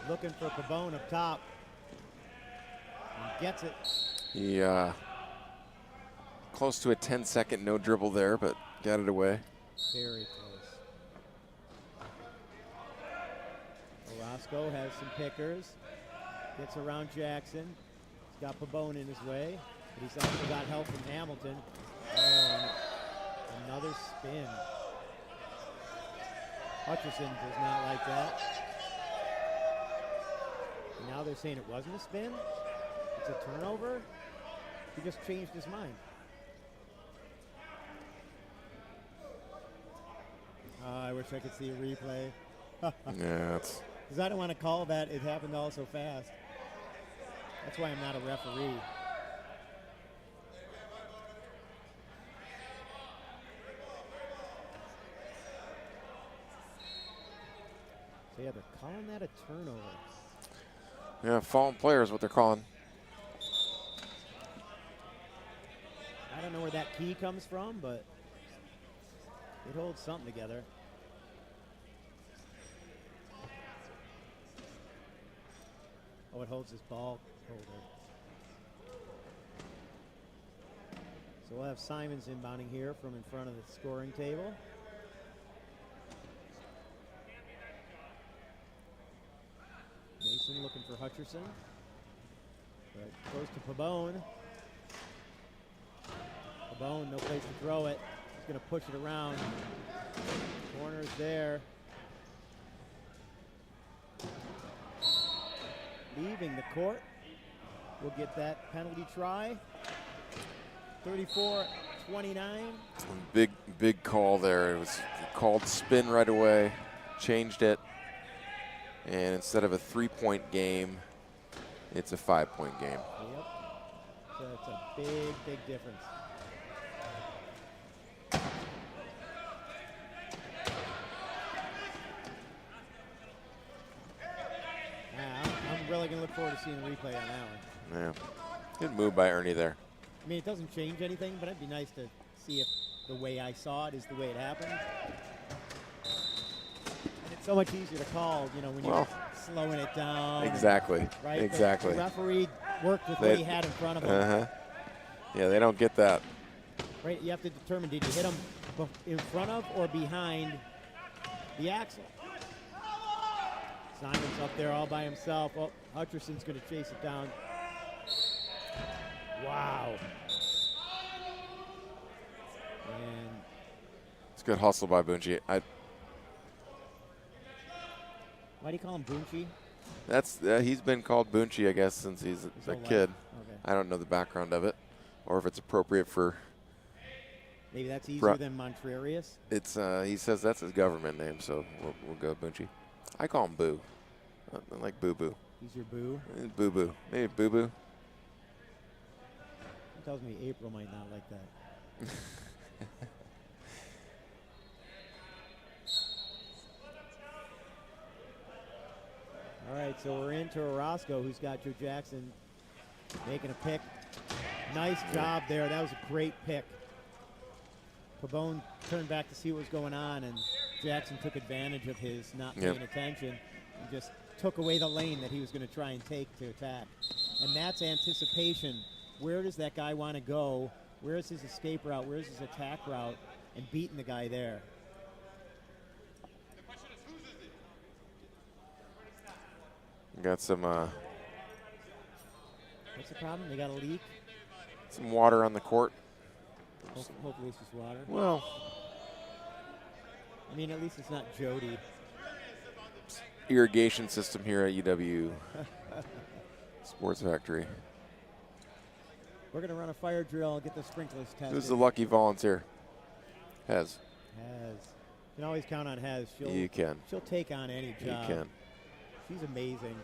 looking for Pabon up top. And gets it. He close to a 10-second no dribble there, but got it away. Very close. Orozco has some pickers. Gets around Jackson. He's got Pabon in his way, but he's also got help from Hamilton. Oh, and another spin. Hutcherson does not like that. And now they're saying it wasn't a spin. It's a turnover. He just changed his mind. I wish I could see a replay. Yeah, it's Because I don't want to call that. It happened all so fast. That's why I'm not a referee. So yeah, they're calling that a turnover. yeah, fallen player is what they're calling. I don't know where that key comes from, but it holds something together. Oh, it holds his ball holder. So we'll have Simons inbounding here from in front of the scoring table. Mason looking for Hutcherson. But goes to Pabon. Pabon, no place to throw it. He's going to push it around. Corner's there. Leaving the court. We'll get that penalty try. 34-29. Big call there. It was called spin right away, changed it, and instead of a 3-point game, it's a 5-point game. Yep. So it's a big difference. I'm really going to look forward to seeing the replay on that one. Yeah, good move by Ernie there. I mean, it doesn't change anything, but it'd be nice to see if the way I saw it is the way it happened. And it's so much easier to call, you know, when you're slowing it down. Exactly. Right? Exactly. The referee worked with what he had in front of him. Yeah, they don't get that. Right? You have to determine, did you hit him in front of or behind the axle? Simon's up there all by himself. Oh, Hutcherson's going to chase it down. Wow. And It's good hustle by Bunchi. why do you call him Bunchi? That's he's been called Bunchi, I guess, since he's a kid. Okay. I don't know the background of it, or if it's appropriate for. Maybe that's easier than Montrarius. It's he says that's his government name, so we'll go Bunchi. I call him Boo. I like Boo Boo. He's your boo. Boo Boo. Maybe Boo Boo. He tells me April might not like that. All right, so we're into Orozco, who's got Joe Jackson making a pick. Nice job there. That was a great pick. Pabon turned back to see what was going on, and Jackson took advantage of his not paying attention and just took away the lane that he was going to try and take to attack. And that's anticipation. Where does that guy want to go? Where is his escape route? Where is his attack route? And beating the guy there. Got some. What's the problem? They got a leak? Some water on the court. Hopefully it's just water. Well, I mean, at least it's not Jody. irrigation system here at UW Sports Factory. We're going to run a fire drill and get the sprinklers tested. Who's the lucky volunteer? Hez. Hez. You can always count on Hez. You can. She'll take on any job. You can. She's amazing.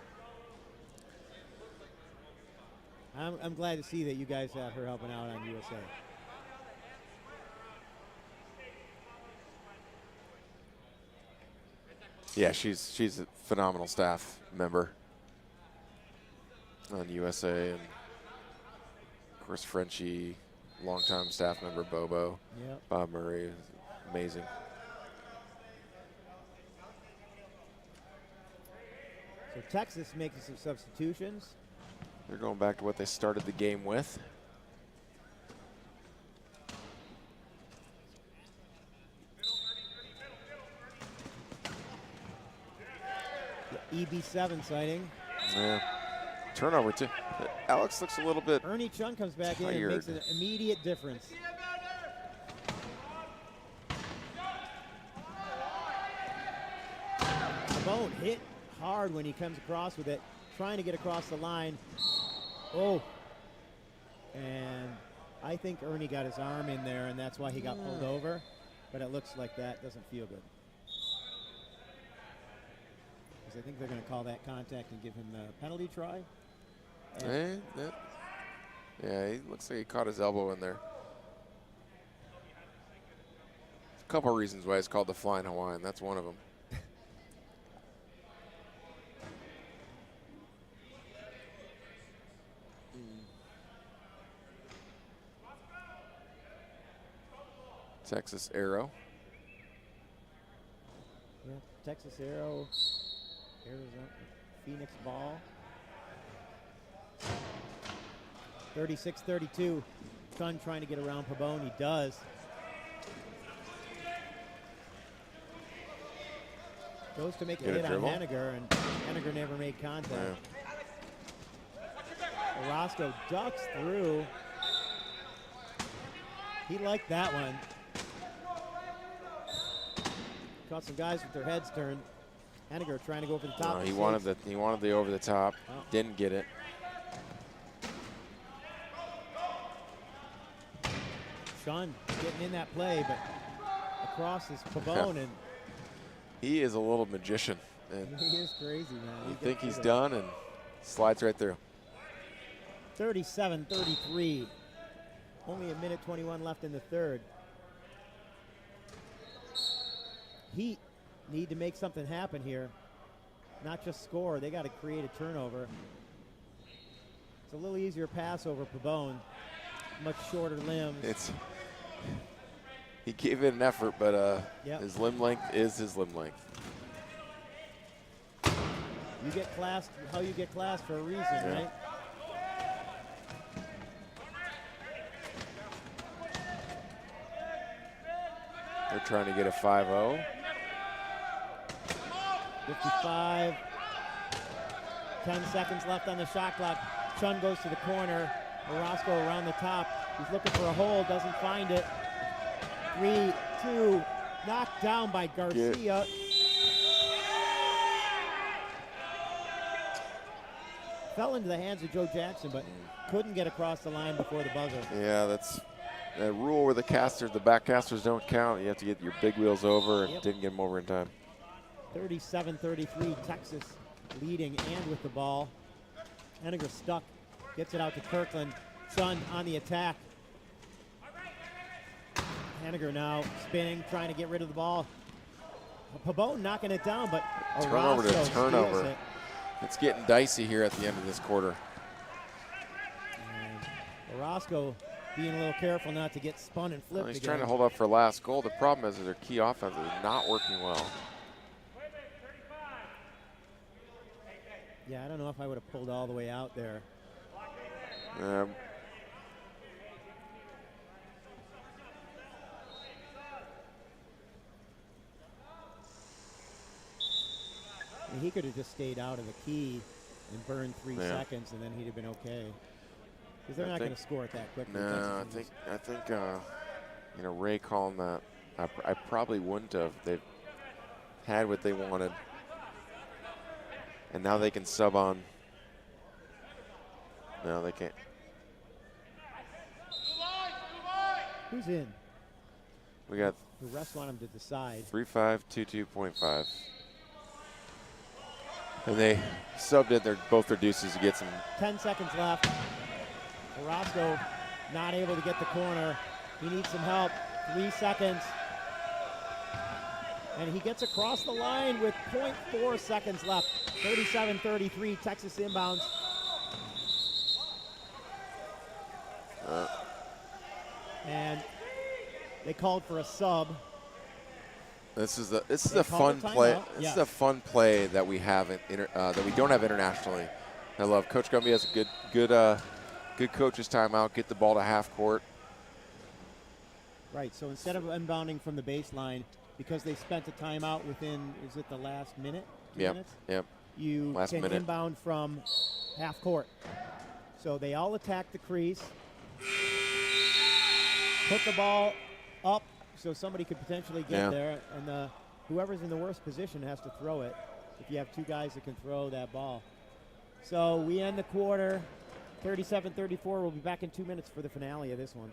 I'm glad to see that you guys have her helping out on USA. Yeah, she's a phenomenal staff member on USA, and of course Frenchie, longtime staff member Bobo. Yep. Bob Murray is amazing. So Texas making some substitutions. They're going back to what they started the game with. The EB7 sighting. Yeah. Turnover too. Alex looks a little bit. Ernie Chung comes back in and makes an immediate difference. Pabon hit hard when he comes across with it, trying to get across the line. Oh, and I think Ernie got his arm in there, and that's why he got pulled over. But it looks like that doesn't feel good. Because I think they're going to call that contact and give him the penalty try. Yeah, he looks like he caught his elbow in there. A couple of reasons why it's called the Flying Hawaiian. That's one of them. Texas Arrow. Yeah, Texas Arrow, Arizona, Phoenix ball. 36-32. Sun trying to get around Pabon. He does. Goes to make a hit on Henniger, and Henniger never made contact. Yeah. Orozco ducks through. He liked that one. Caught some guys with their heads turned. Henniger trying to go over the top. No, he wanted the over the top. Oh. Didn't get it. Sean getting in that play, but across is Pabon, and he is a little magician. And he is crazy, man. You think he's done, and slides right through. 37-33. Only a minute 21 left in the third. Heat need to make something happen here, not just score. They got to create a turnover. It's a little easier pass over Pabon, much shorter limbs. He gave it an effort, but his limb length is his limb length. You get classed how you get classed for a reason, right? They're trying to get a 5-0. 55. 10 seconds left on the shot clock. Chun goes to the corner. Orozco around the top. He's looking for a hole, doesn't find it. 3-2, knocked down by Garcia. Fell into the hands of Joe Jackson, but couldn't get across the line before the buzzer. Yeah, that's a rule where the back casters don't count. You have to get your big wheels over, and didn't get them over in time. 37-33, Texas leading and with the ball. Henniger stuck, gets it out to Kirkland. Sun on the attack. Henniger now spinning, trying to get rid of the ball. Pabon knocking it down, but Turnover Orozco to turnover. steals it. It's getting dicey here at the end of this quarter. And Orozco being a little careful not to get spun and flipped. Well, he's again. trying to hold up for last goal. The problem is that their key offense is not working well. Yeah, I don't know if I would have pulled all the way out there. He could have just stayed out of the key and burned 3 seconds, and then he'd have been okay. Because they're not going to score it that quickly. No, I think you know, Ray calling that. I probably wouldn't have. They've had what they wanted, and now they can sub on. No, they can't. Who's in? We got the refs want him to decide. 3522.5. And they subbed in both their deuces to get some. 10 seconds left. Orozco not able to get the corner. He needs some help. 3 seconds. And he gets across the line with 0.4 seconds left. 37-33, Texas inbounds. And they called for a sub. This is a fun play. This is a fun play that we have that we don't have internationally. I love Coach Gumby has a good coach's timeout. Get the ball to half court. Right. So instead of inbounding from the baseline, because they spent a timeout within, is it the last minute? 2 minutes? Yep. You can inbound from half court. So they all attack the crease, put the ball up so somebody could potentially get there, and whoever's in the worst position has to throw it if you have 2 guys that can throw that ball. So we end the quarter 37-34. We'll be back in 2 minutes for the finale of this one.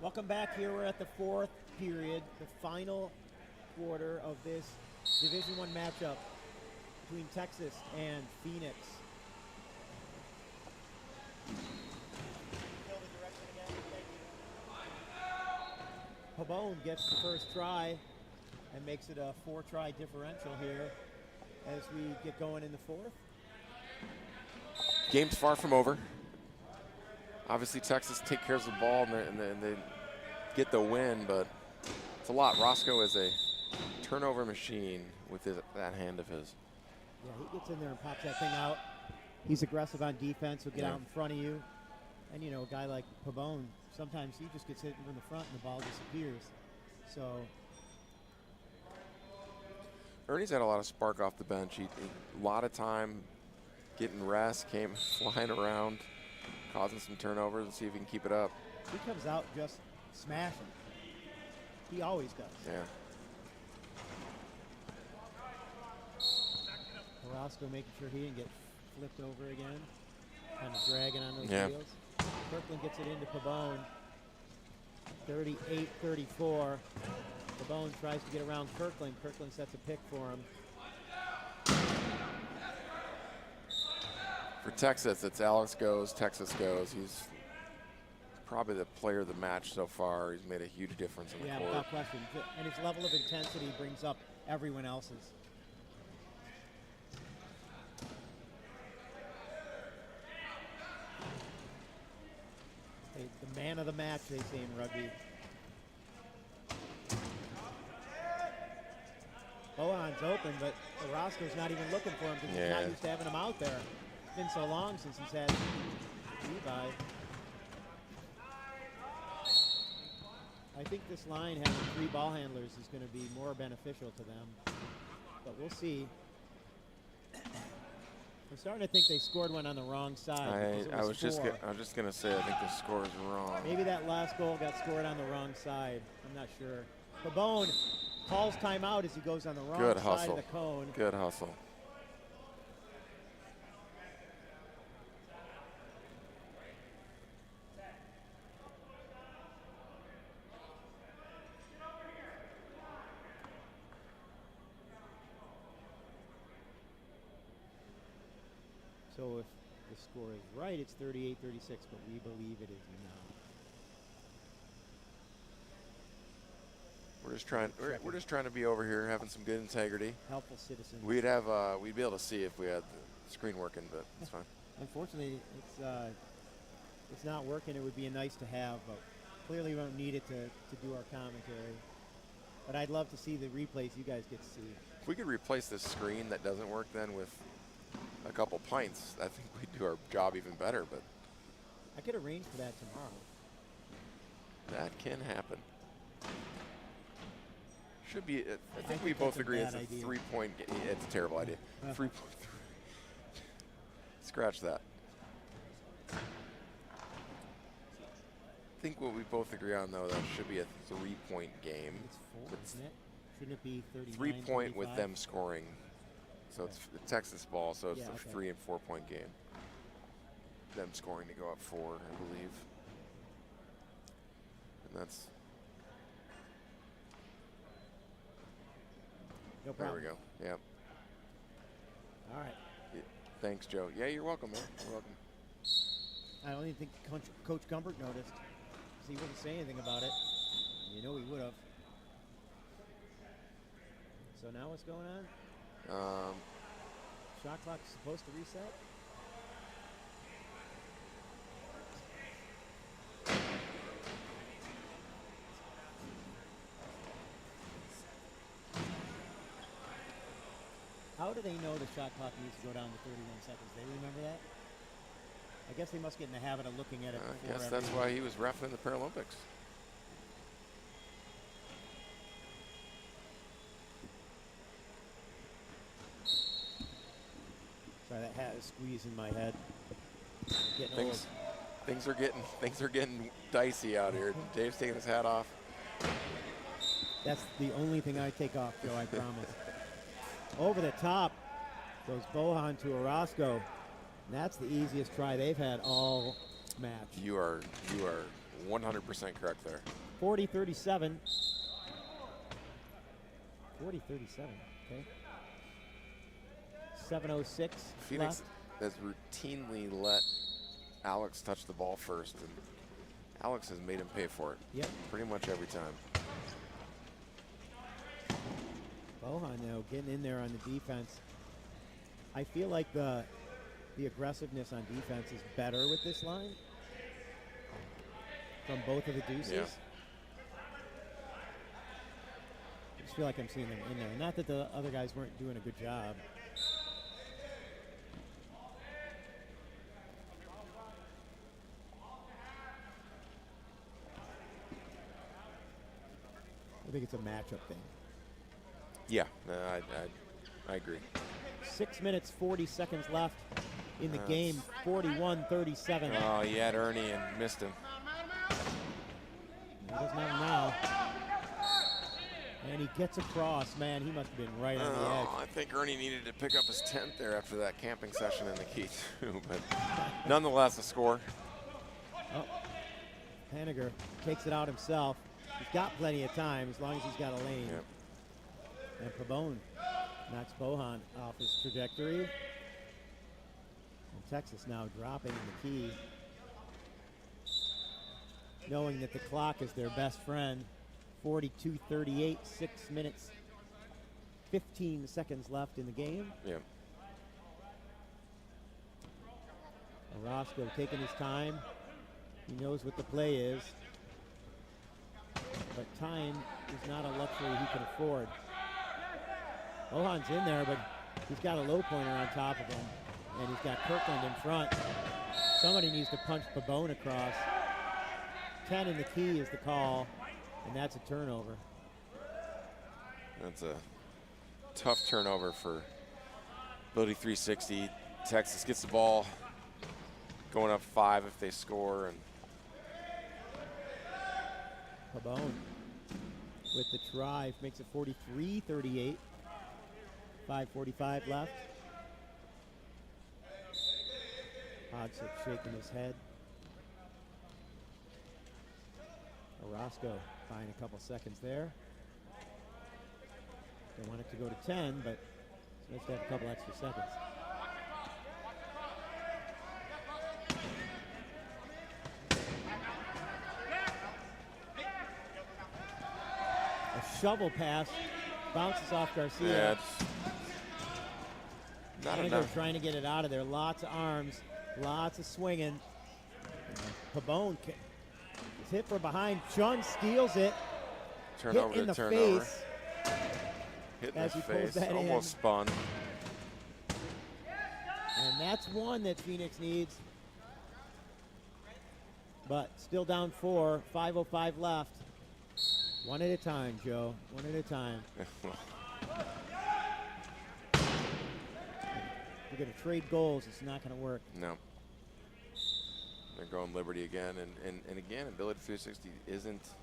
Welcome back. Here we're at the 4th period, the final quarter of this Division I matchup between Texas and Phoenix. Pabon gets the first try and makes it a 4-try differential here as we get going in the fourth. Game's far from over. Obviously, Texas takes care of the ball and they get the win, but it's a lot. Roscoe is a turnover machine with that hand of his. Yeah, he gets in there and pops that thing out. He's aggressive on defense. He'll get out in front of you. And, you know, a guy like Pabon, sometimes he just gets hit in the front and the ball disappears. So Ernie's had a lot of spark off the bench. He a lot of time getting rest, came flying around, causing some turnovers, and see if he can keep it up. He comes out just smashing. He always does. Yeah. Orozco making sure he didn't get flipped over again. Kind of dragging on those wheels. Kirkland gets it into Pabon. 38-34. Pabon tries to get around Kirkland. Kirkland sets a pick for him. For Texas, it's Alex goes, Texas goes. He's probably the player of the match so far. He's made a huge difference in the court. Yeah, without question. And his level of intensity brings up everyone else's. The man of the match, they say in rugby. Bohan's open, but Orozco's not even looking for him because he's not used to having him out there. It's been so long since he's had Levi. I think this line having 3 ball handlers is going to be more beneficial to them, but we'll see. I'm starting to think they scored one on the wrong side. I was just going to say I think the score is wrong. Maybe that last goal got scored on the wrong side. I'm not sure. Pabon calls timeout as he goes on the wrong side of the cone. Good hustle. So if the score is right, it's 38-36, but we believe it is not. We're just trying to be over here, having some good integrity. Helpful citizens. We'd be able to see if we had the screen working, but it's fine. Unfortunately, it's not working. It would be a nice to have, but clearly we don't need it to do our commentary. But I'd love to see the replays you guys get to see. If we could replace this screen that doesn't work then with a couple pints, I think we'd do our job even better, but I could arrange for that tomorrow. That can happen. Should be. I think we both agree it's a 3-point game. It's a terrible idea. 3 point. Scratch that. I think what we both agree on, though, that should be a 3-point game. It's 4, isn't it? Shouldn't it be 39? 3-point with them scoring. So it's Texas ball, so it's a 3- and 4-point game. Them scoring to go up 4, I believe. And that's. No problem. There we go. Yep. All right. Yeah. Thanks, Joe. Yeah, you're welcome, man. You're welcome. I don't even think Coach Gumbert noticed, because he wouldn't say anything about it. You know he would have. So now what's going on? Shot clock's supposed to reset? How do they know the shot clock needs to go down to 31 seconds? They remember that? I guess they must get in the habit of looking at it. I guess that's why he was reffing the Paralympics. Sorry, that hat is squeezing my head. Things are getting dicey out here. Dave's taking his hat off. That's the only thing I take off, Joe, I promise. Over the top goes Bohan to Orozco. And that's the easiest try they've had all match. You are 100% correct there. 40-37. 40-37, okay. 7:06 Phoenix left. has routinely let Alex touch the ball first, and Alex has made him pay for it. Yep. Pretty much every time. Bohan now getting in there on the defense. I feel like the aggressiveness on defense is better with this line from both of the deuces. Yeah. I just feel like I'm seeing them in there. Not that the other guys weren't doing a good job. I think it's a matchup thing. Yeah, I agree. 6 minutes, 40 seconds left in the game, 41-37. Oh, he had Ernie and missed him. He doesn't have him now. And he gets across. Man, he must have been right on the edge. I think Ernie needed to pick up his 10th there after that camping session in the key, too. But nonetheless, a score. Oh, Henniger takes it out himself. He's got plenty of time as long as he's got a lane. Yep. And Pabon knocks Bohan off his trajectory. And Texas now dropping in the key, knowing that the clock is their best friend. 42-38, 6 minutes, 15 seconds left in the game. Yeah. Orozco taking his time. He knows what the play is. But time is not a luxury he can afford. Bohan's in there, but he's got a low pointer on top of him. And he's got Kirkland in front. Somebody needs to punch Pabon across. 10 in the key is the call, and that's a turnover. That's a tough turnover for ABILITY360. Texas gets the ball, going up 5 if they score. And Pabon with the drive makes it 43-38. 5:45 left. Hodson shaking his head. Orozco buying a couple seconds there. They want it to go to 10, but it's nice to have a couple extra seconds. A shovel pass bounces off Garcia. yeah, it's not enough. Trying to get it out of there. Lots of arms, lots of swinging. Pabon is hit from behind. Chun steals it. Turnover hit in to the turnover. face. Hit in as the he pulls face. that Almost in. spun. And that's one that Phoenix needs. But still down 4. 5:05 left. One at a time, Joe. One at a time. We're going to trade goals. It's not going to work. No. They're going Liberty again. And again, ABILITY360 isn't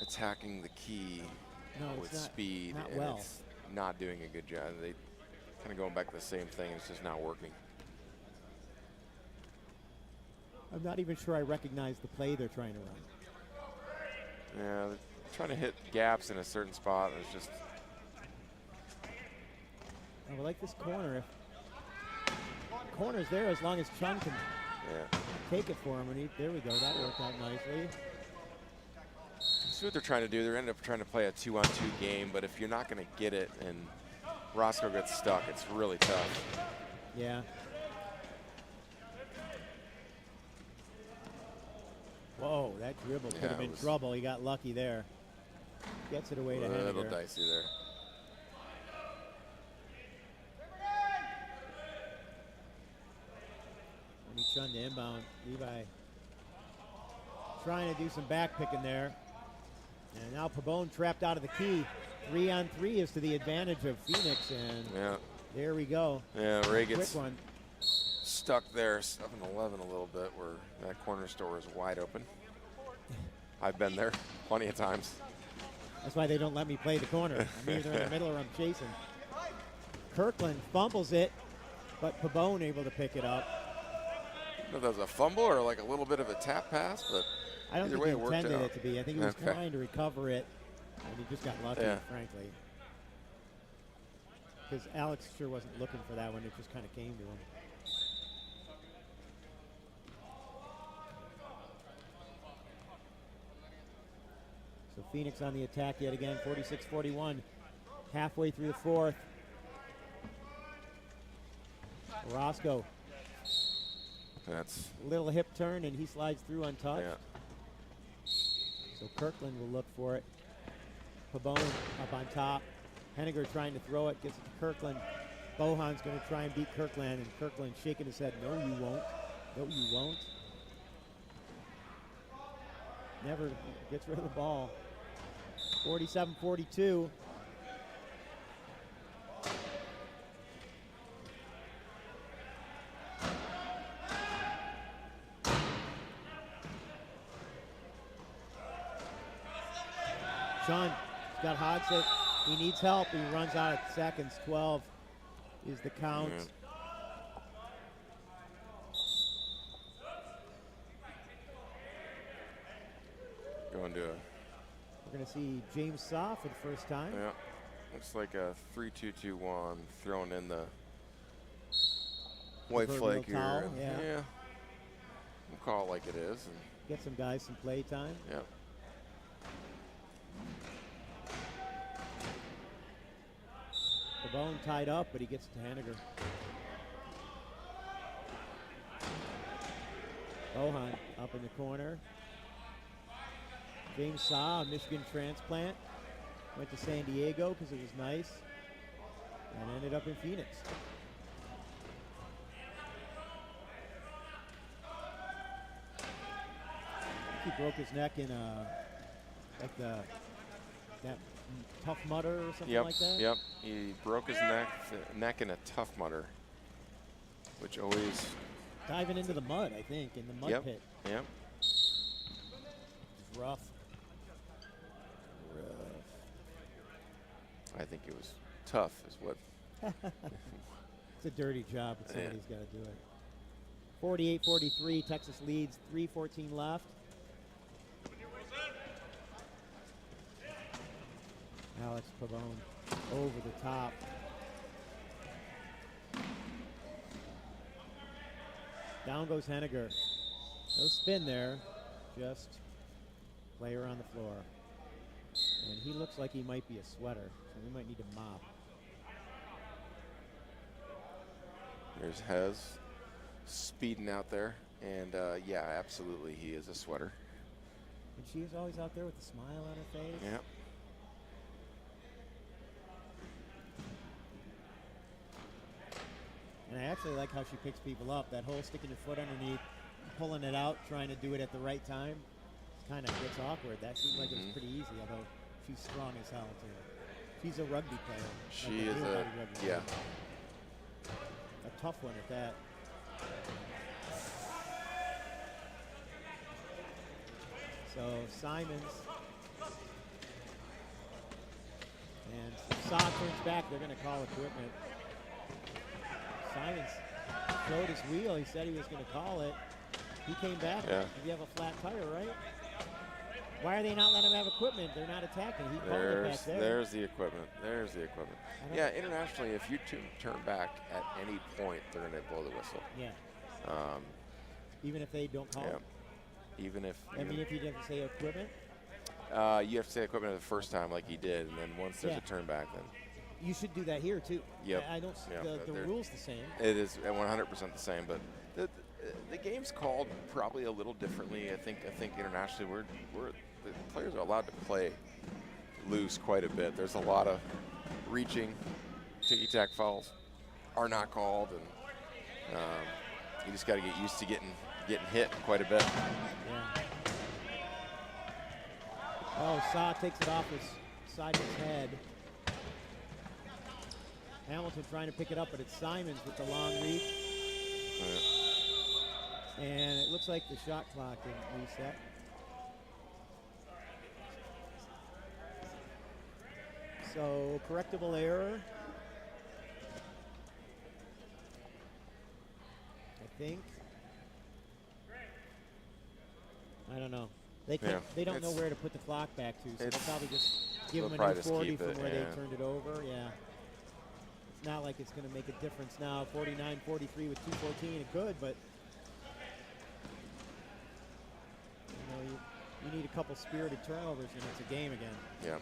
attacking the key with speed. Not and well. it's not doing a good job. They kind of going back to the same thing. It's just not working. I'm not even sure I recognize the play they're trying to run. Yeah, they're trying to hit gaps in a certain spot. It's just. I would like this corner. If corner's there, as long as Chun can take it for him. And there we go. That worked out nicely. See what they're trying to do. They're ended up trying to play a 2-on-2 game, but if you're not going to get it and Roscoe gets stuck, it's really tough. Yeah. Whoa, that dribble could have been trouble. He got lucky there. Gets it away to Henniger. A little dicey there. Chun to inbound. Levi trying to do some back picking there. And now Pabon trapped out of the key. 3-on-3 is to the advantage of Phoenix. And there we go. Yeah, Ray gets quick one. Stuck there, 7-11 a little bit, where that corner store is wide open. I've been there plenty of times. That's why they don't let me play the corner. I'm either in the middle or I'm chasing. Kirkland fumbles it, but Pabon able to pick it up. I don't know if that was a fumble or like a little bit of a tap pass, but I don't either think way he it worked intended out. it to be. I think he was trying to recover it, and he just got lucky, frankly. Because Alex sure wasn't looking for that one. It just kind of came to him. So Phoenix on the attack yet again, 46-41. Halfway through the fourth. Roscoe. That's a little hip turn, and he slides through untouched. Yeah. So Kirkland will look for it. Pabon up on top. Henniger trying to throw it, gets it to Kirkland. Bohan's going to try and beat Kirkland, and Kirkland shaking his head, no, you won't. No, you won't. Never gets rid of the ball. 47-42. Sean got Hodgson. He needs help. He runs out of seconds. 12 is the count. Yeah. Going to a, We're going to see James Saw for the first time. yeah, looks like a 3-2-2-1 thrown in the white flag here. Towel, And yeah. We'll call it like it is. And Get some guys some play time. yeah. Pabon tied up, but he gets it to Henniger. Bohan up in the corner. James Saw, a Michigan transplant. Went to San Diego because it was nice. And ended up in Phoenix. He broke his neck in that Tough Mudder or something Yep. like that. Yep. He broke his neck in a Tough Mudder, which always. Diving into the mud, I think, in the mud Yep. pit. Yep. It's rough. I think it was tough, is what. It's a dirty job, but somebody's got to do it. 48-43, Texas leads, 3:14 left. Alex Pabon over the top. Down goes Henniger. No spin there, just player on the floor. And he looks like he might be a sweater, so we might need to mop. There's Hez speeding out there, and yeah, absolutely, he is a sweater. And she was always out there with a smile on her face. Yeah. And I actually like how she picks people up. That whole sticking your foot underneath, pulling it out, trying to do it at the right time. Kind of gets awkward. That seemed like it was pretty easy, although she's strong as hell too. She's a rugby player. She like is real a, rugby yeah. player. A tough one at that. So Simons. And Saw turns back. They're going to call equipment. Simons showed his wheel. He said he was going to call it. He came back. Yeah. You have a flat tire, right? Why are they not letting him have equipment? They're not attacking. He called it back there. There's the equipment. There's the equipment. Yeah, internationally, if you turn back at any point, they're going to blow the whistle. Yeah. Even if they don't call it? Even if. I mean, if you didn't say equipment? You have to say equipment the first time like he did, and then once there's a turn back, then. You should do that here, too. Yep. I don't. The rule's the same. It is 100% the same, but the game's called probably a little differently. I think internationally, the players are allowed to play loose quite a bit. There's a lot of reaching, ticky-tack fouls are not called, and you just got to get used to getting hit quite a bit. Yeah. Oh, Saw takes it off his side of his head. Hamilton trying to pick it up, but it's Simons with the long reach. And it looks like the shot clock didn't reset. So, correctable error. I think. I don't know. They can't. They don't know where to put the clock back to, so they'll probably just give them a new 40 from where they turned it over. Yeah. It's not like it's going to make a difference now. 49-43 with 2:14. It could, but you you need a couple spirited turnovers, and it's a game again. Yeah.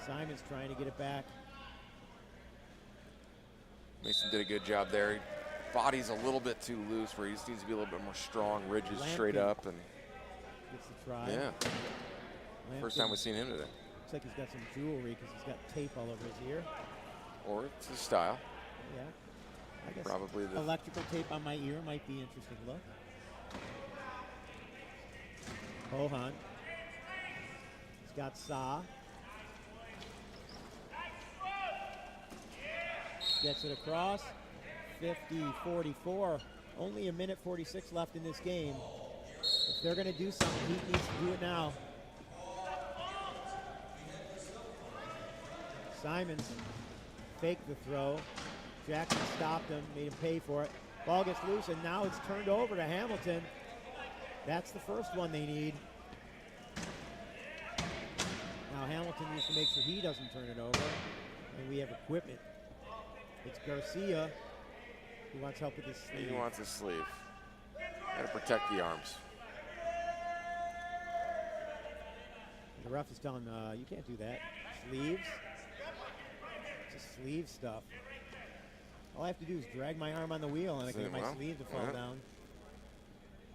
Simon's trying to get it back. Mason did a good job there. Body's a little bit too loose where he just needs to be a little bit more strong, ridges straight up. And gets the try. yeah. Lampkin, First time we've seen him today. Looks like he's got some jewelry because he's got tape all over his ear. Or it's his style. Yeah. I guess Probably the electrical tape on my ear might be interesting to look. Bohan. He's got Sa. Gets it across. 50-44. Only a minute 46 left in this game. If they're going to do something, he needs to do it now. Simons faked the throw. Jackson stopped him, made him pay for it. Ball gets loose, and now it's turned over to Hamilton. That's the first one they need. Now Hamilton needs to make sure he doesn't turn it over. And we have equipment. It's Garcia who wants help with his sleeve. He wants his sleeve. Got to protect the arms. The ref is telling you can't do that. Sleeves. Just sleeve stuff. All I have to do is drag my arm on the wheel and I can get my sleeve to fall down.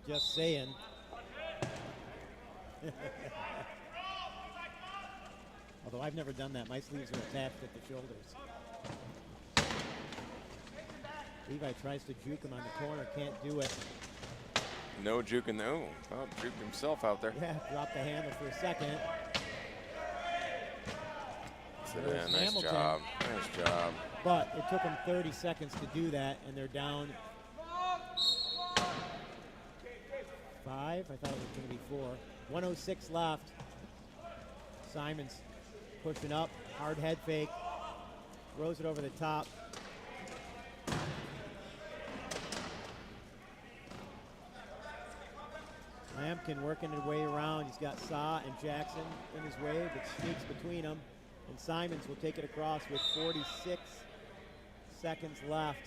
Just saying. Although I've never done that. My sleeves are attached at the shoulders. Levi tries to juke him on the corner, can't do it. No juking. Oh, juked himself out there. Yeah, dropped the handle for a second. Yeah, nice Hamilton. job. Nice job. But it took them 30 seconds to do that, and they're down 5. I thought it was going to be 4. 106 left. Simons pushing up, hard head fake, throws it over the top. Lampkin working his way around. He's got Sa and Jackson in his way, but sneaks between them. And Simons will take it across with 46 seconds left.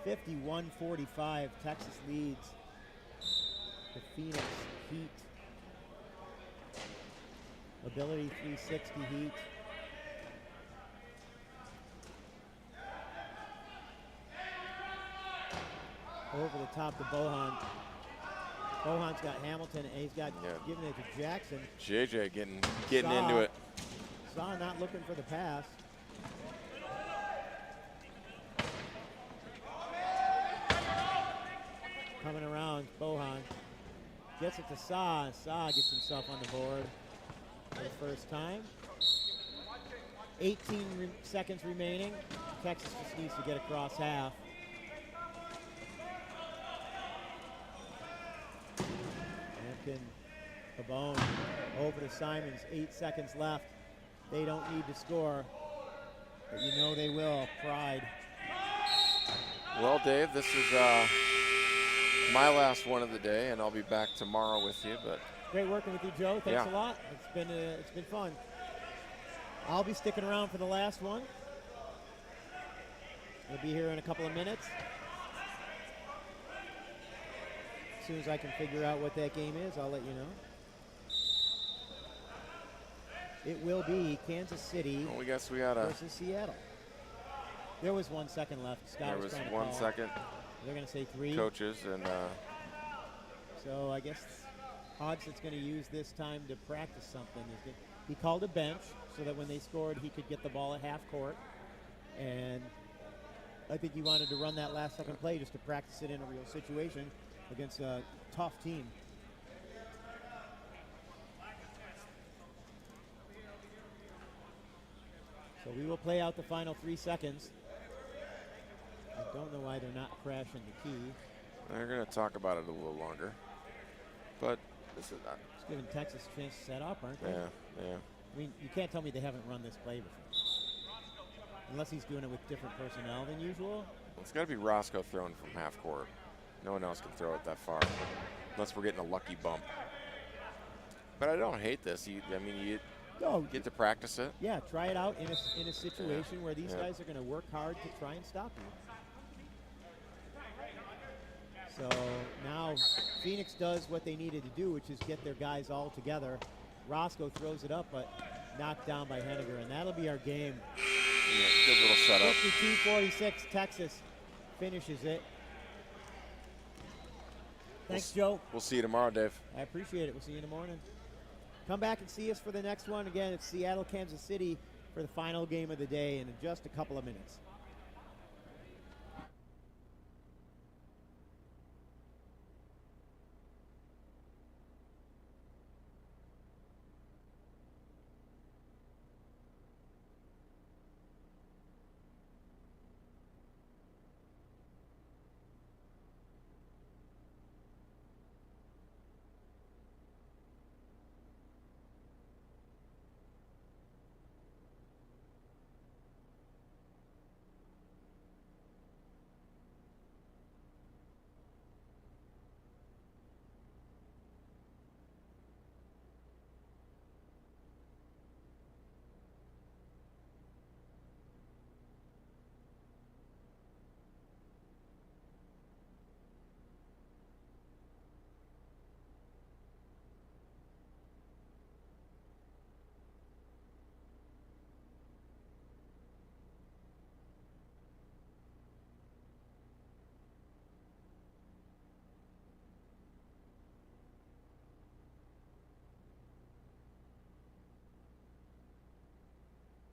51-45. Texas leads the Phoenix Heat. Ability 360 Heat. Over the top to Bohan. Bohan's got Hamilton, and he's got giving it to Jackson. JJ getting into it. Sa not looking for the pass. Coming around, Bohan gets it to Sa. Sa gets himself on the board for the first time. 18 seconds remaining. Texas just needs to get across half. Hampton, Pabon, over to Simons. 8 seconds left. They don't need to score, but you know they will. Pride. Well, Dave, this is my last one of the day, and I'll be back tomorrow with you. But great working with you, Joe. Thanks a lot. It's been fun. I'll be sticking around for the last one. We'll be here in a couple of minutes. As soon as I can figure out what that game is, I'll let you know. It will be Kansas City versus Seattle. There was 1 second left. Scott there was 1 second. They're going to say 3. Coaches and. So I guess Hodgson's going to use this time to practice something. He called a bench so that when they scored, he could get the ball at half court. And I think he wanted to run that last second play just to practice it in a real situation against a tough team. So we will play out the final 3 seconds. I don't know why they're not crashing the key. They're going to talk about it a little longer. But this is not. It's giving Texas a chance to set up, aren't they? Yeah. I mean, you can't tell me they haven't run this play before. Unless he's doing it with different personnel than usual. It's got to be Roscoe throwing from half court. No one else can throw it that far. Unless we're getting a lucky bump. But I don't hate this. You get to practice it. Yeah, try it out in a situation where these guys are going to work hard to try and stop you. So now now Phoenix does what they needed to do, which is get their guys all together. Roscoe throws it up, but knocked down by Henniger, and that'll be our game. Yeah, good little setup. 52-46, Texas finishes it. Thanks, Joe. We'll see you tomorrow, Dave. I appreciate it. We'll see you in the morning. Come back and see us for the next one. Again, it's Seattle, Kansas City for the final game of the day in just a couple of minutes.